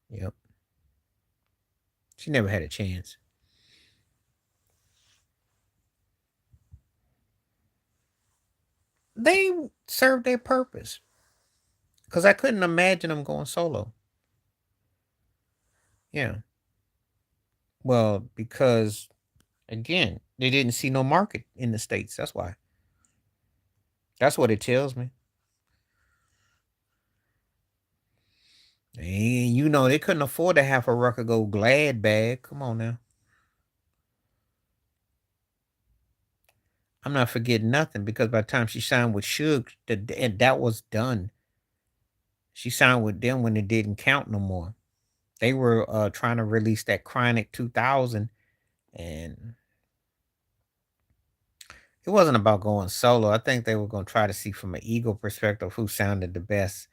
Yep. She never had a chance. They served their purpose. Because I couldn't imagine them going solo. Yeah. Well, because again, they didn't see no market in the States. That's why. That's what it tells me. And they couldn't afford to have a record go glad bag. Come on now. I'm not forgetting nothing, because by the time she signed with Suge, and that was done. She signed with them when it didn't count no more. They were trying to release that Chronic 2000, and it wasn't about going solo. I think they were going to try to see from an ego perspective who sounded the best.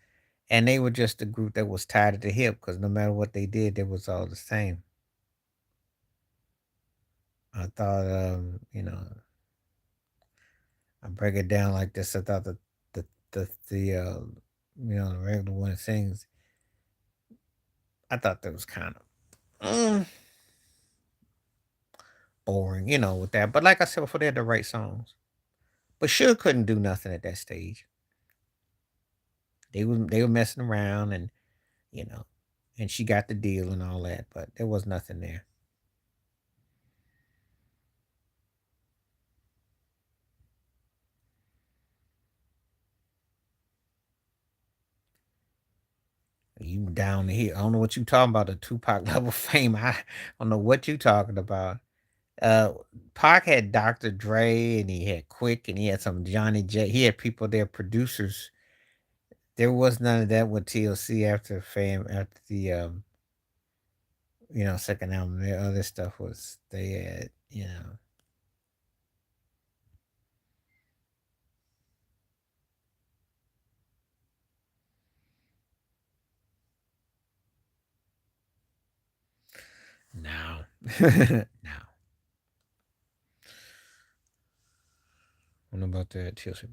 And they were just a group that was tied at the hip, because no matter what they did, it was all the same. I thought, I break it down like this. I thought the regular one sings. I thought that was kind of boring, with that. But like I said before, they had the right songs. But Suge couldn't do nothing at that stage. They were messing around, and you know, and she got the deal and all that, but there was nothing there. you down here. I don't know what you talking about, the Tupac level fame. I don't know what you talking about. Uh Pac had Dr. Dre and he had Quick and he had some Johnny J. He had people there, producers. There was none of that with TLC after fame after the second album. The other stuff was they had, now. Now. What about that TLC?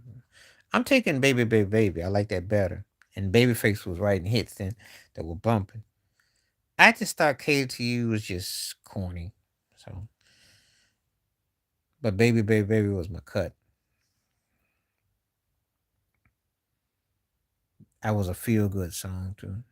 I'm taking Baby Baby Baby. I like that better. And Babyface was writing hits then that were bumping. I just thought Cater to You was just corny. So, but Baby Baby Baby was my cut. That was a feel good song too.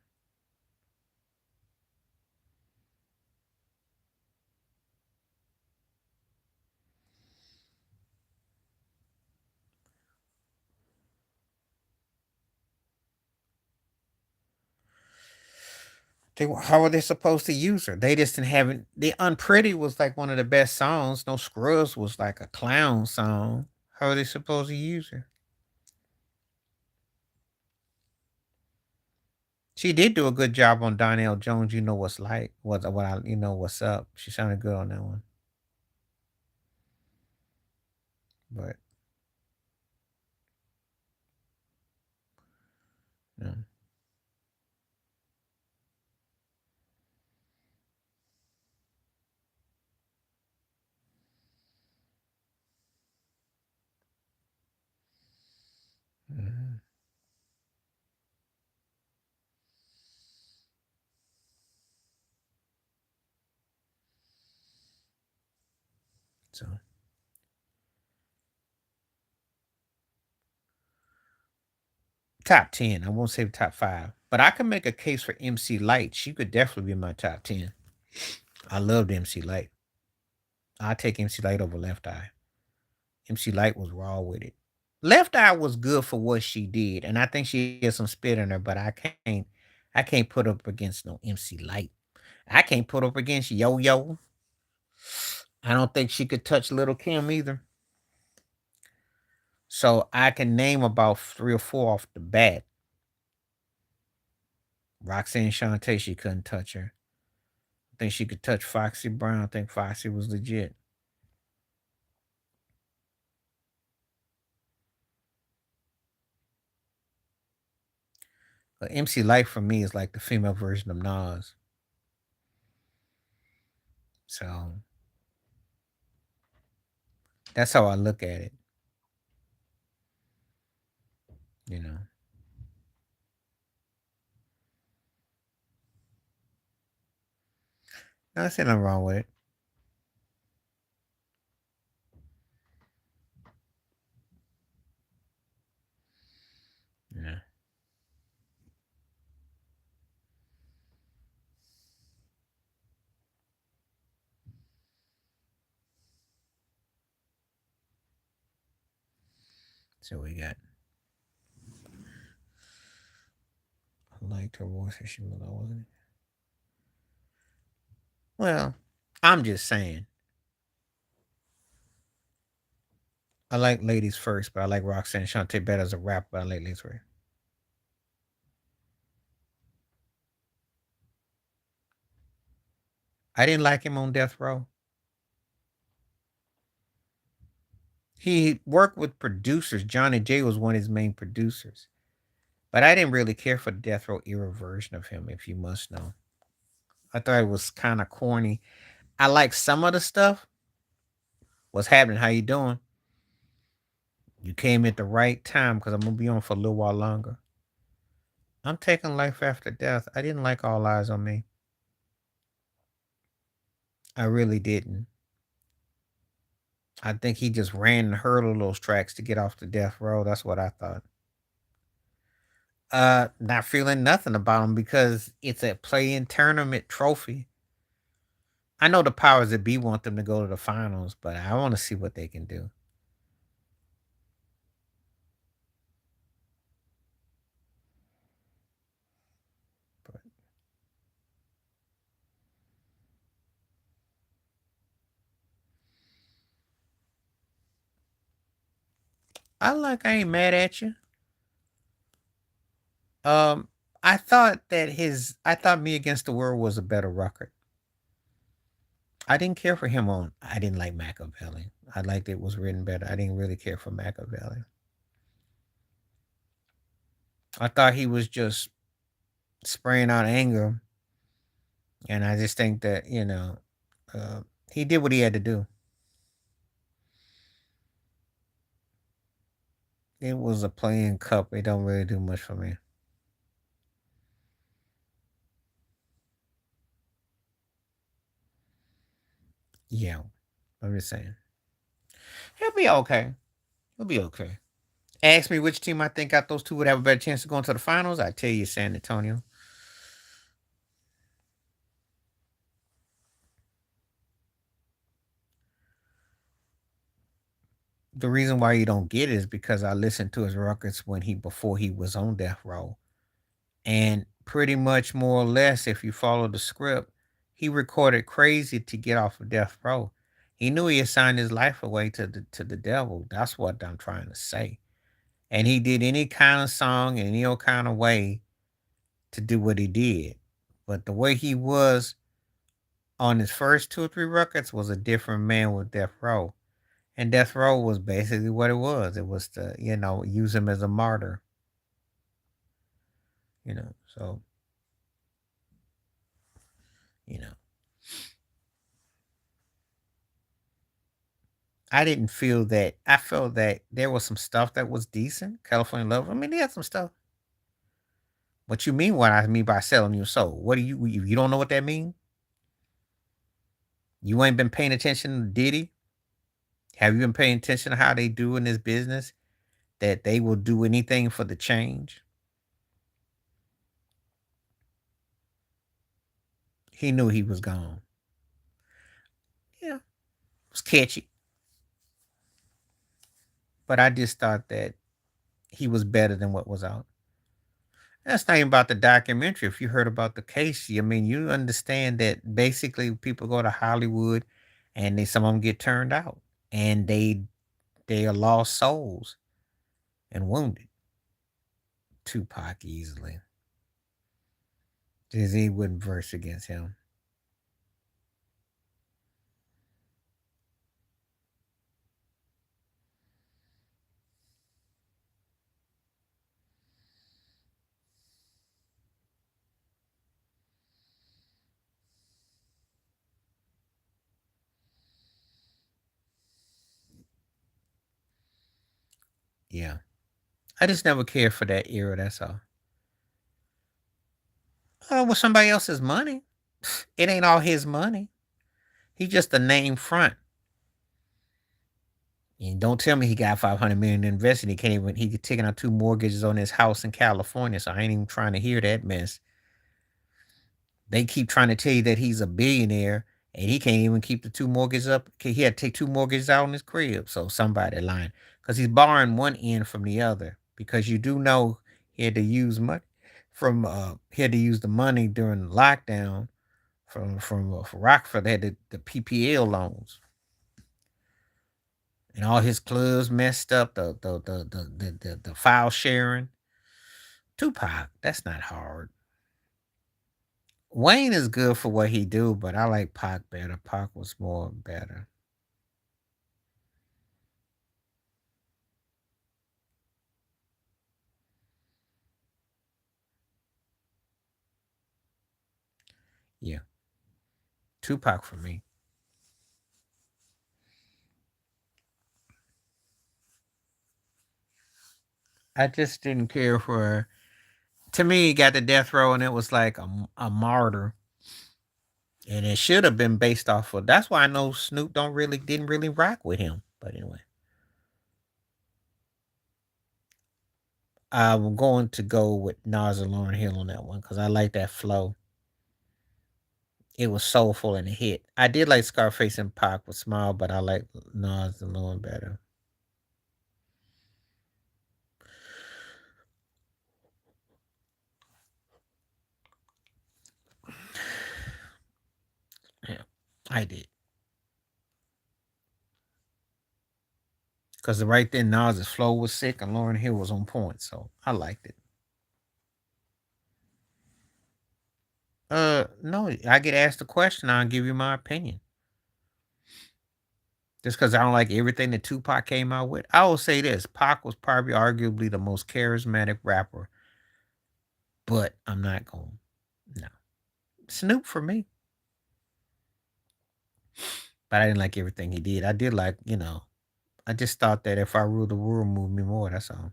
How are they supposed to use her? They just didn't have it. The Unpretty was like one of the best songs. No Scrubs was like a clown song. How are they supposed to use her? She did do a good job on Donnell Jones. You know what's like what I what's up. She sounded good on that one. But yeah. Mhm. So top 10. I won't say top 5, but I can make a case for MC Light. She could definitely be my top 10. I loved MC Light. I take MC Light over Left Eye. MC Light was raw with it. Left Eye was good for what she did, and I think she had some spit in her, but I can't put up against no MC Light. I can't put up against Yo Yo. I don't think she could touch Little Kim either. So I can name about 3 or 4 off the bat. Roxanne Shante, she couldn't touch her. I think she could touch Foxy Brown. I think Foxy was legit. But MC Light for me is like the female version of Nas. So that's how I look at it. You know, I see nothing wrong with it. Yeah. So we got. I liked her voice as she was, wasn't it? Well, I'm just saying. I like ladies first, but I like Roxanne Shante better as a rapper. But I like ladies first. I didn't like him on Death Row. He worked with producers. Johnny J was one of his main producers. But I didn't really care for the Death Row era version of him, if you must know. I thought it was kind of corny. I like some of the stuff. What's happening? How you doing? You came at the right time because I'm gonna be on for a little while longer. I'm taking Life After Death. I didn't like All Eyes on Me. I really didn't. I think he just ran and hurdled those tracks to get off the death row. That's what I thought. Not feeling nothing about him because it's a play-in tournament trophy. I know the powers that be want them to go to the finals, but I want to see what they can do. But I ain't mad at you. Um, I thought that I thought Me Against the World was a better record. I didn't care for him on. I didn't like Machiavelli. I liked it was written better. I didn't really care for Machiavelli. I thought he was just spraying out anger, and I just think that uh, he did what he had to do. It was a playing cup. It don't really do much for me. Yeah, I'm just saying. He'll be okay. He'll be okay. Ask me which team I think out those two would have a better chance of going to the finals. I tell you, San Antonio. The reason why you don't get it is because I listened to his records when he before he was on death row, and pretty much more or less, if you follow the script, he recorded crazy to get off of death row. He knew he had signed his life away to the devil. That's what I'm trying to say. And he did any kind of song in any old kind of way to do what he did. But the way he was on his first two or three records was a different man with Death Row. And Death Row was basically what it was. It was to, use him as a martyr, So, you know, I didn't feel that. I felt that there was some stuff that was decent. California Love. I mean, they had some stuff. What you mean? What I mean by selling your soul? What do you don't know what that mean? You ain't been paying attention to Diddy? Have you been paying attention to how they do in this business? That they will do anything for the change. He knew he was gone. Yeah, it was catchy. But I just thought that he was better than what was out. That's not even about the documentary. If you heard about the case, I mean, you understand that basically people go to Hollywood and some of them get turned out and they are lost souls and wounded. Tupac easily. Jay-Z wouldn't verse against him. Yeah. I just never cared for that era, that's all. Oh, with somebody else's money. It ain't all his money. He just a name front. And don't tell me he got 500 million invested. He can't even. He taking out two mortgages on his house in California. So I ain't even trying to hear that mess. They keep trying to tell you that he's a billionaire, and he can't even keep the two mortgages up. He had to take two mortgages out on his crib. So somebody lying because he's borrowing one end from the other. Because you do know he had to use money from. He had to use the money during the lockdown from Rockefeller. They had the PPL loans. And all his clubs messed up. The file sharing. Tupac, that's not hard. Wayne is good for what he do, but I like Pac better. Pac was more better. Yeah, Tupac for me. I just didn't care for. To me, he got the death row, and it was like a martyr, and it should have been based off of. That's why I know Snoop don't really didn't really rock with him. But anyway, I'm going to go with Nas and Lauryn Hill on that one because I like that flow. It was soulful and a hit. I did like Scarface and Pac with Smile, but I like Nas and Lauren better. Yeah, I did. Because right then Nas's flow was sick and Lauren Hill was on point, so I liked it. No, I get asked a question, I'll give you my opinion. Just because I don't like everything that Tupac came out with. I will say this: Pac was probably arguably the most charismatic rapper, but I'm not going. No, Snoop for me, but I didn't like everything he did. I did like, I just thought that if I ruled the world, moved me more. That's all.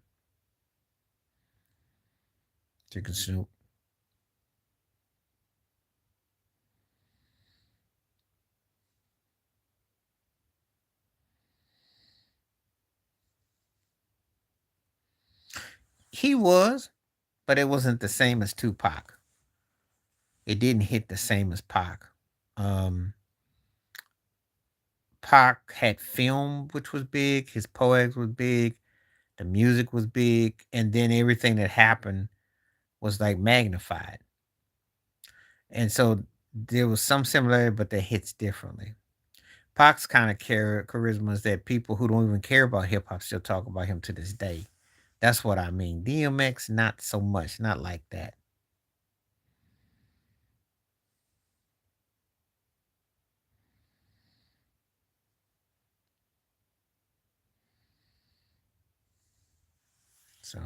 Chicken Snoop. He was, but it wasn't the same as Tupac. It didn't hit the same as Pac. Um, Pac had film, which was big. His poetics was big. The music was big, and then everything that happened was like magnified. And so there was some similarity, but that hits differently. Pac's kind of charisma is that people who don't even care about hip hop still talk about him to this day. That's what I mean. DMX, not so much, not like that. So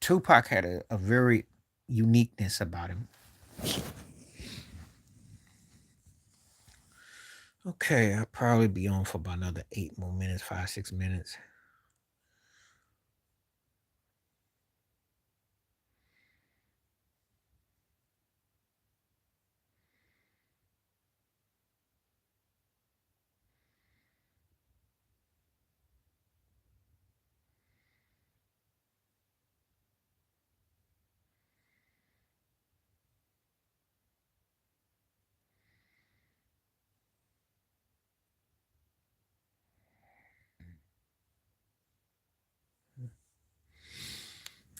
Tupac had a very uniqueness about him. Okay, I'll probably be on for about another 8 more minutes, 5, 6 minutes.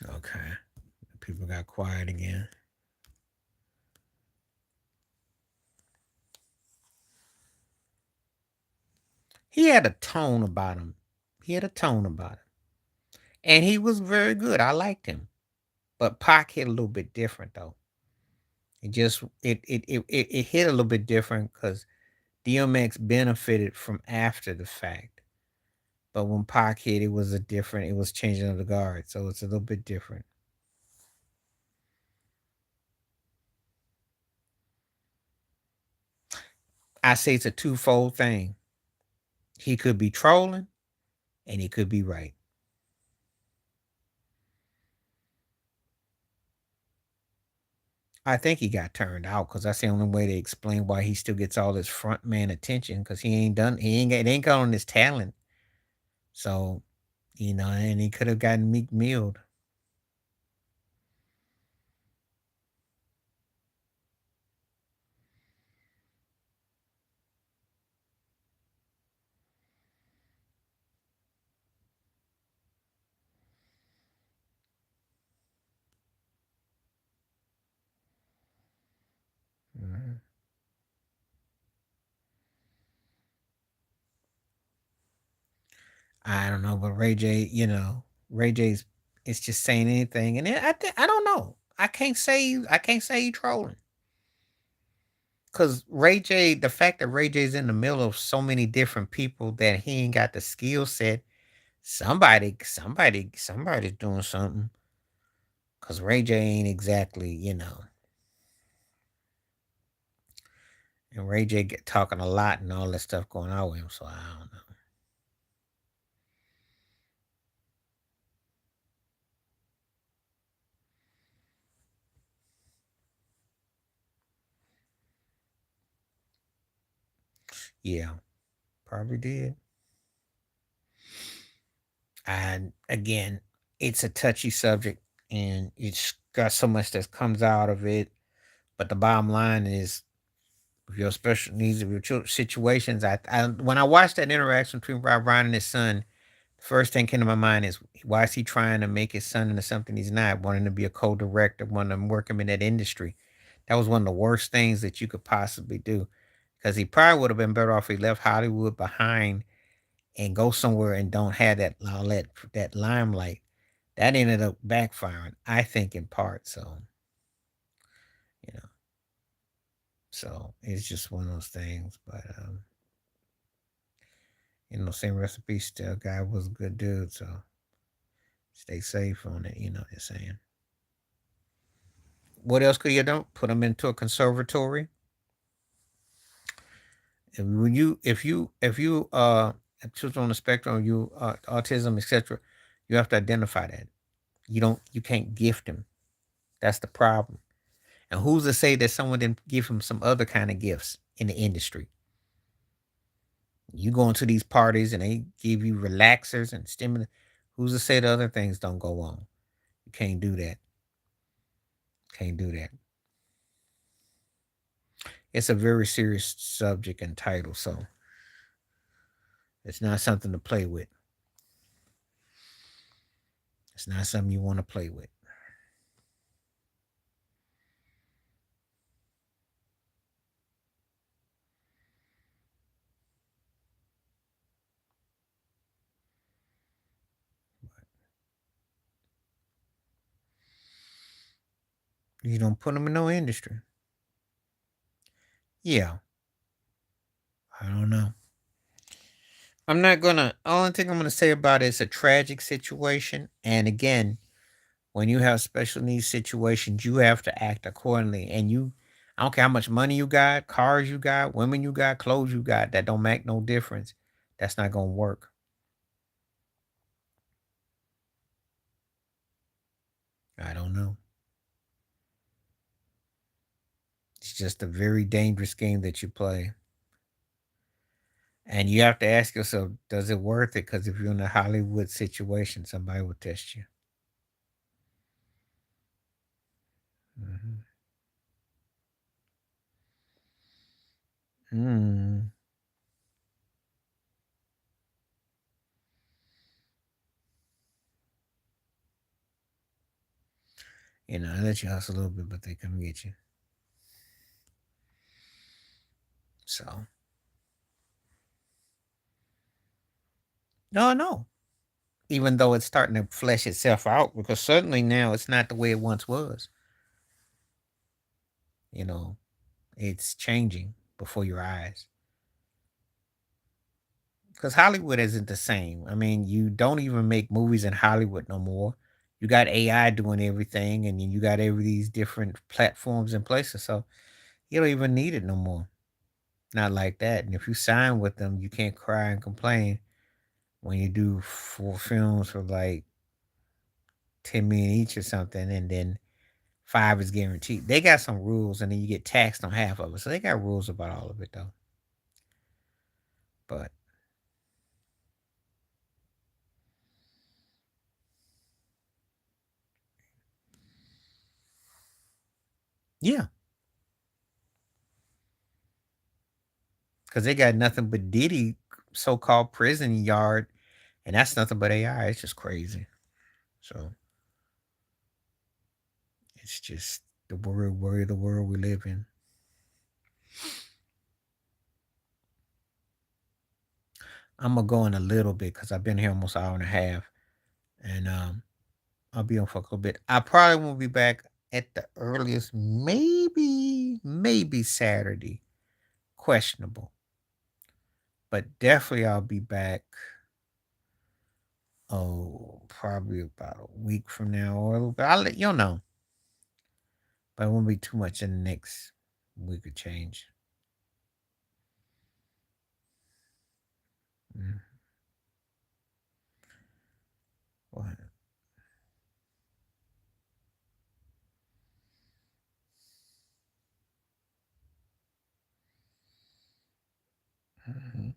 Okay. People got quiet again. He had a tone about him. He had a tone about him. And he was very good. I liked him. But Pac hit a little bit different though. It hit a little bit different because DMX benefited from after the fact. But when Pac hit, it was changing of the guard. So it's a little bit different. I say it's a twofold thing. He could be trolling and he could be right. I think he got turned out because that's the only way to explain why he still gets all this front man attention because it ain't got on his talent. So, and he could have gotten Meek Milled. Mhm. I don't know, but Ray J's it's just saying anything, and I don't know. I can't say he trolling because Ray J. The fact that Ray J's in the middle of so many different people that he ain't got the skill set. Somebody's doing something. Cause Ray J ain't exactly, and Ray J get talking a lot and all that stuff going on with him. So I don't know. Yeah, probably did. And again, it's a touchy subject, and it's got so much that comes out of it. But the bottom line is, with your special needs of your children situations, when I watched that interaction between Rob Ryan and his son, the first thing came to my mind is why is he trying to make his son into something he's not, wanting to be a co-director, wanting to work him in that industry. That was one of the worst things that you could possibly do. Because he probably would have been better off if he left Hollywood behind and go somewhere and don't have that all that limelight. That ended up backfiring, I think, in part. So, you know, so it's just one of those things. But same recipe still guy was a good dude, so stay safe on it, just saying. What else could you do? Put him into a conservatory. If you have children on the spectrum, you autism, etc., you have to identify that. You can't gift him. That's the problem. And who's to say that someone didn't give him some other kind of gifts in the industry? You go into these parties and they give you relaxers and stimulants. Who's to say the other things don't go on? You can't do that. Can't do that. It's a very serious subject and title, so it's not something to play with. It's not something you want to play with. You don't put them in no industry. Yeah, I don't know. I'm not gonna. Only thing I'm gonna say about it is a tragic situation. And again, when you have special needs situations, you have to act accordingly. And I don't care how much money you got, cars you got, women you got, clothes you got. That don't make no difference. That's not gonna work. I don't know. It's just a very dangerous game that you play. And you have to ask yourself, does it worth it? Because if you're in a Hollywood situation, somebody will test you. Hmm. Mm. I let you hustle a little bit, but they come get you. So, no, no. Even though it's starting to flesh itself out, because certainly now it's not the way it once was. You know, it's changing before your eyes. Because Hollywood isn't the same. I mean, you don't even make movies in Hollywood no more. You got AI doing everything, and then you got every these different platforms and places. So you don't even need it no more. Not like that. And if you sign with them, you can't cry and complain when you do 4 films for like 10 million each or something, and then five is guaranteed. They got some rules, and then you get taxed on half of it. So they got rules about all of it, though. But yeah, because they got nothing but Diddy so-called prison yard, and that's nothing but AI. It's just crazy. So it's just the world we live in. I'm gonna go in a little bit because I've been here almost an hour and a half, and I'll be on for a little bit. I probably won't be back at the earliest, maybe Saturday. Questionable, but definitely I'll be back. Oh, probably about a week from now or a little bit. I'll let you know, but it won't be too much in the next week of change. Mm. What? Mhm.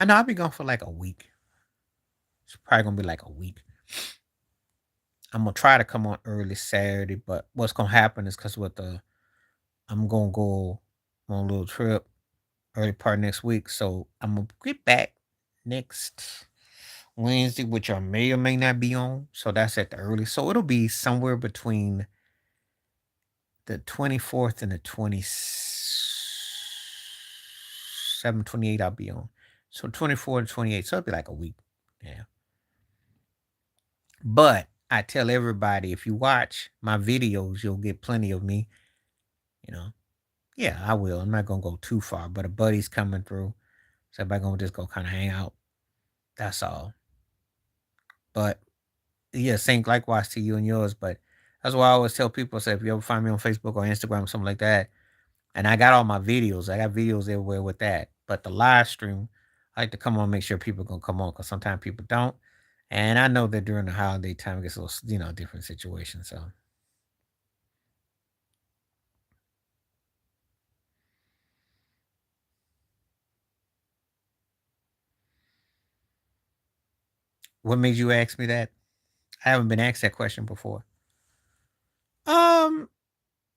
I know I'll be gone for like a week. It's probably gonna be like a week. I'm gonna try to come on early Saturday, but what's gonna happen is because I'm gonna go on a little trip early part of next week, so I'm gonna get back next Wednesday, which I may or may not be on. So that's at the early. So it'll be somewhere between the 24th and the 27, 28 I'll be on. So 24 to 28. So it'll be like a week. Yeah. But I tell everybody if you watch my videos, you'll get plenty of me. You know, yeah, I will. I'm not gonna go too far, but a buddy's coming through. So everybody gonna just go kind of hang out. That's all. But yeah, same likewise to you and yours. But that's why I always tell people, say if you ever find me on Facebook or Instagram or something like that, and I got all my videos. I got videos everywhere with that. But the live stream, I like to come on, make sure people gonna come on because sometimes people don't. And I know that during the holiday time it gets a little, different situation. So what made you ask me that? I haven't been asked that question before. Um,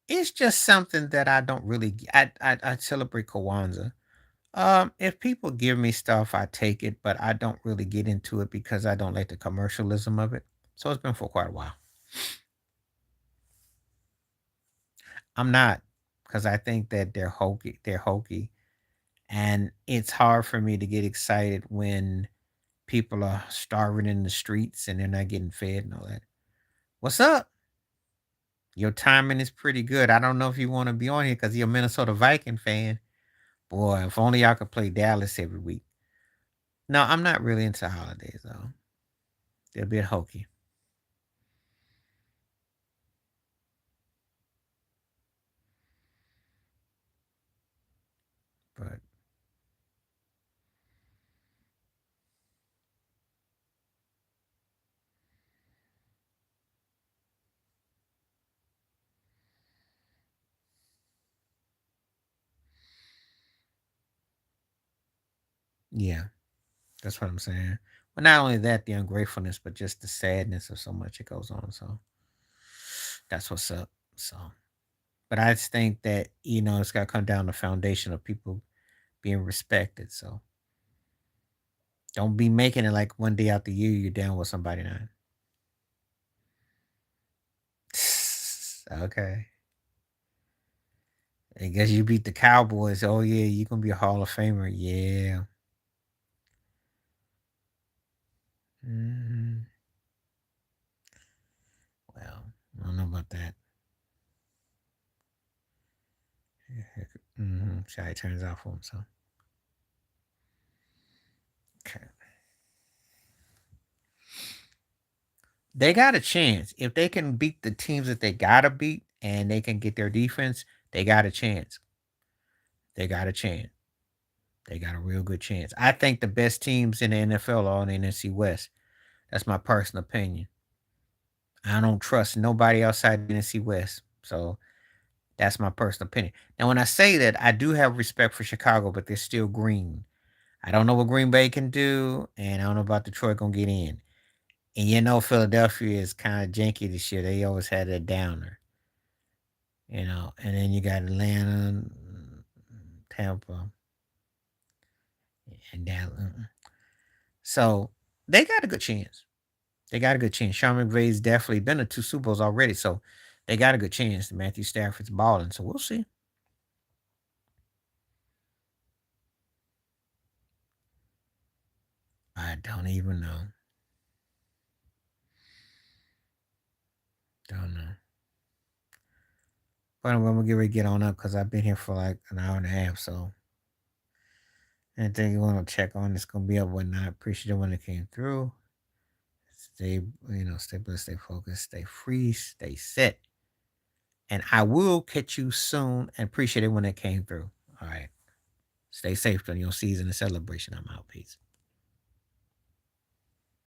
it's just something that I don't really. I celebrate Kwanzaa. If people give me stuff, I take it, but I don't really get into it because I don't like the commercialism of it. So it's been for quite a while. I'm not because I think that they're hokey. They're hokey, and it's hard for me to get excited when people are starving in the streets and they're not getting fed and all that. What's up? Your timing is pretty good. I don't know if you want to be on here because you're a Minnesota Viking fan. Boy, if only y'all could play Dallas every week. No, I'm not really into holidays though. They're a bit hokey, but yeah, that's what I'm saying. But not only that, the ungratefulness, but just the sadness of so much that goes on. So that's what's up. So, but I just think that it's got to come down to the foundation of people being respected. So don't be making it like one day out the year you're down with somebody now. Okay. I guess you beat the Cowboys. Oh yeah, you're gonna be a Hall of Famer. Yeah. Mhm. Well, I don't know about that. See how it turns out for him. So okay. They got a chance. If they can beat the teams that they gotta beat and they can get their defense, they got a chance. They got a chance. They got a real good chance. I think the best teams in the NFL are in the NFC West. That's my personal opinion. I don't trust nobody outside the NFC West. So that's my personal opinion. Now, when I say that, I do have respect for Chicago, but they're still green. I don't know what Green Bay can do, and I don't know about Detroit gonna get in. And Philadelphia is kind of janky this year. They always had a downer, And then you got Atlanta, Tampa, and Dallas. So they got a good chance. They got a good chance. Sean McVay's definitely been to two Super Bowls already, so they got a good chance. Matthew Stafford's balling, so we'll see. I don't even know. Don't know. But I'm gonna get ready to get on up because I've been here for like an hour and a half. So anything you want to check on, it's gonna be up whatnot. Appreciate it when it came through. Stay, stay blessed, stay focused, stay free, stay set. And I will catch you soon and appreciate it when it came through. All right. Stay safe during your season of celebration. I'm out. Peace.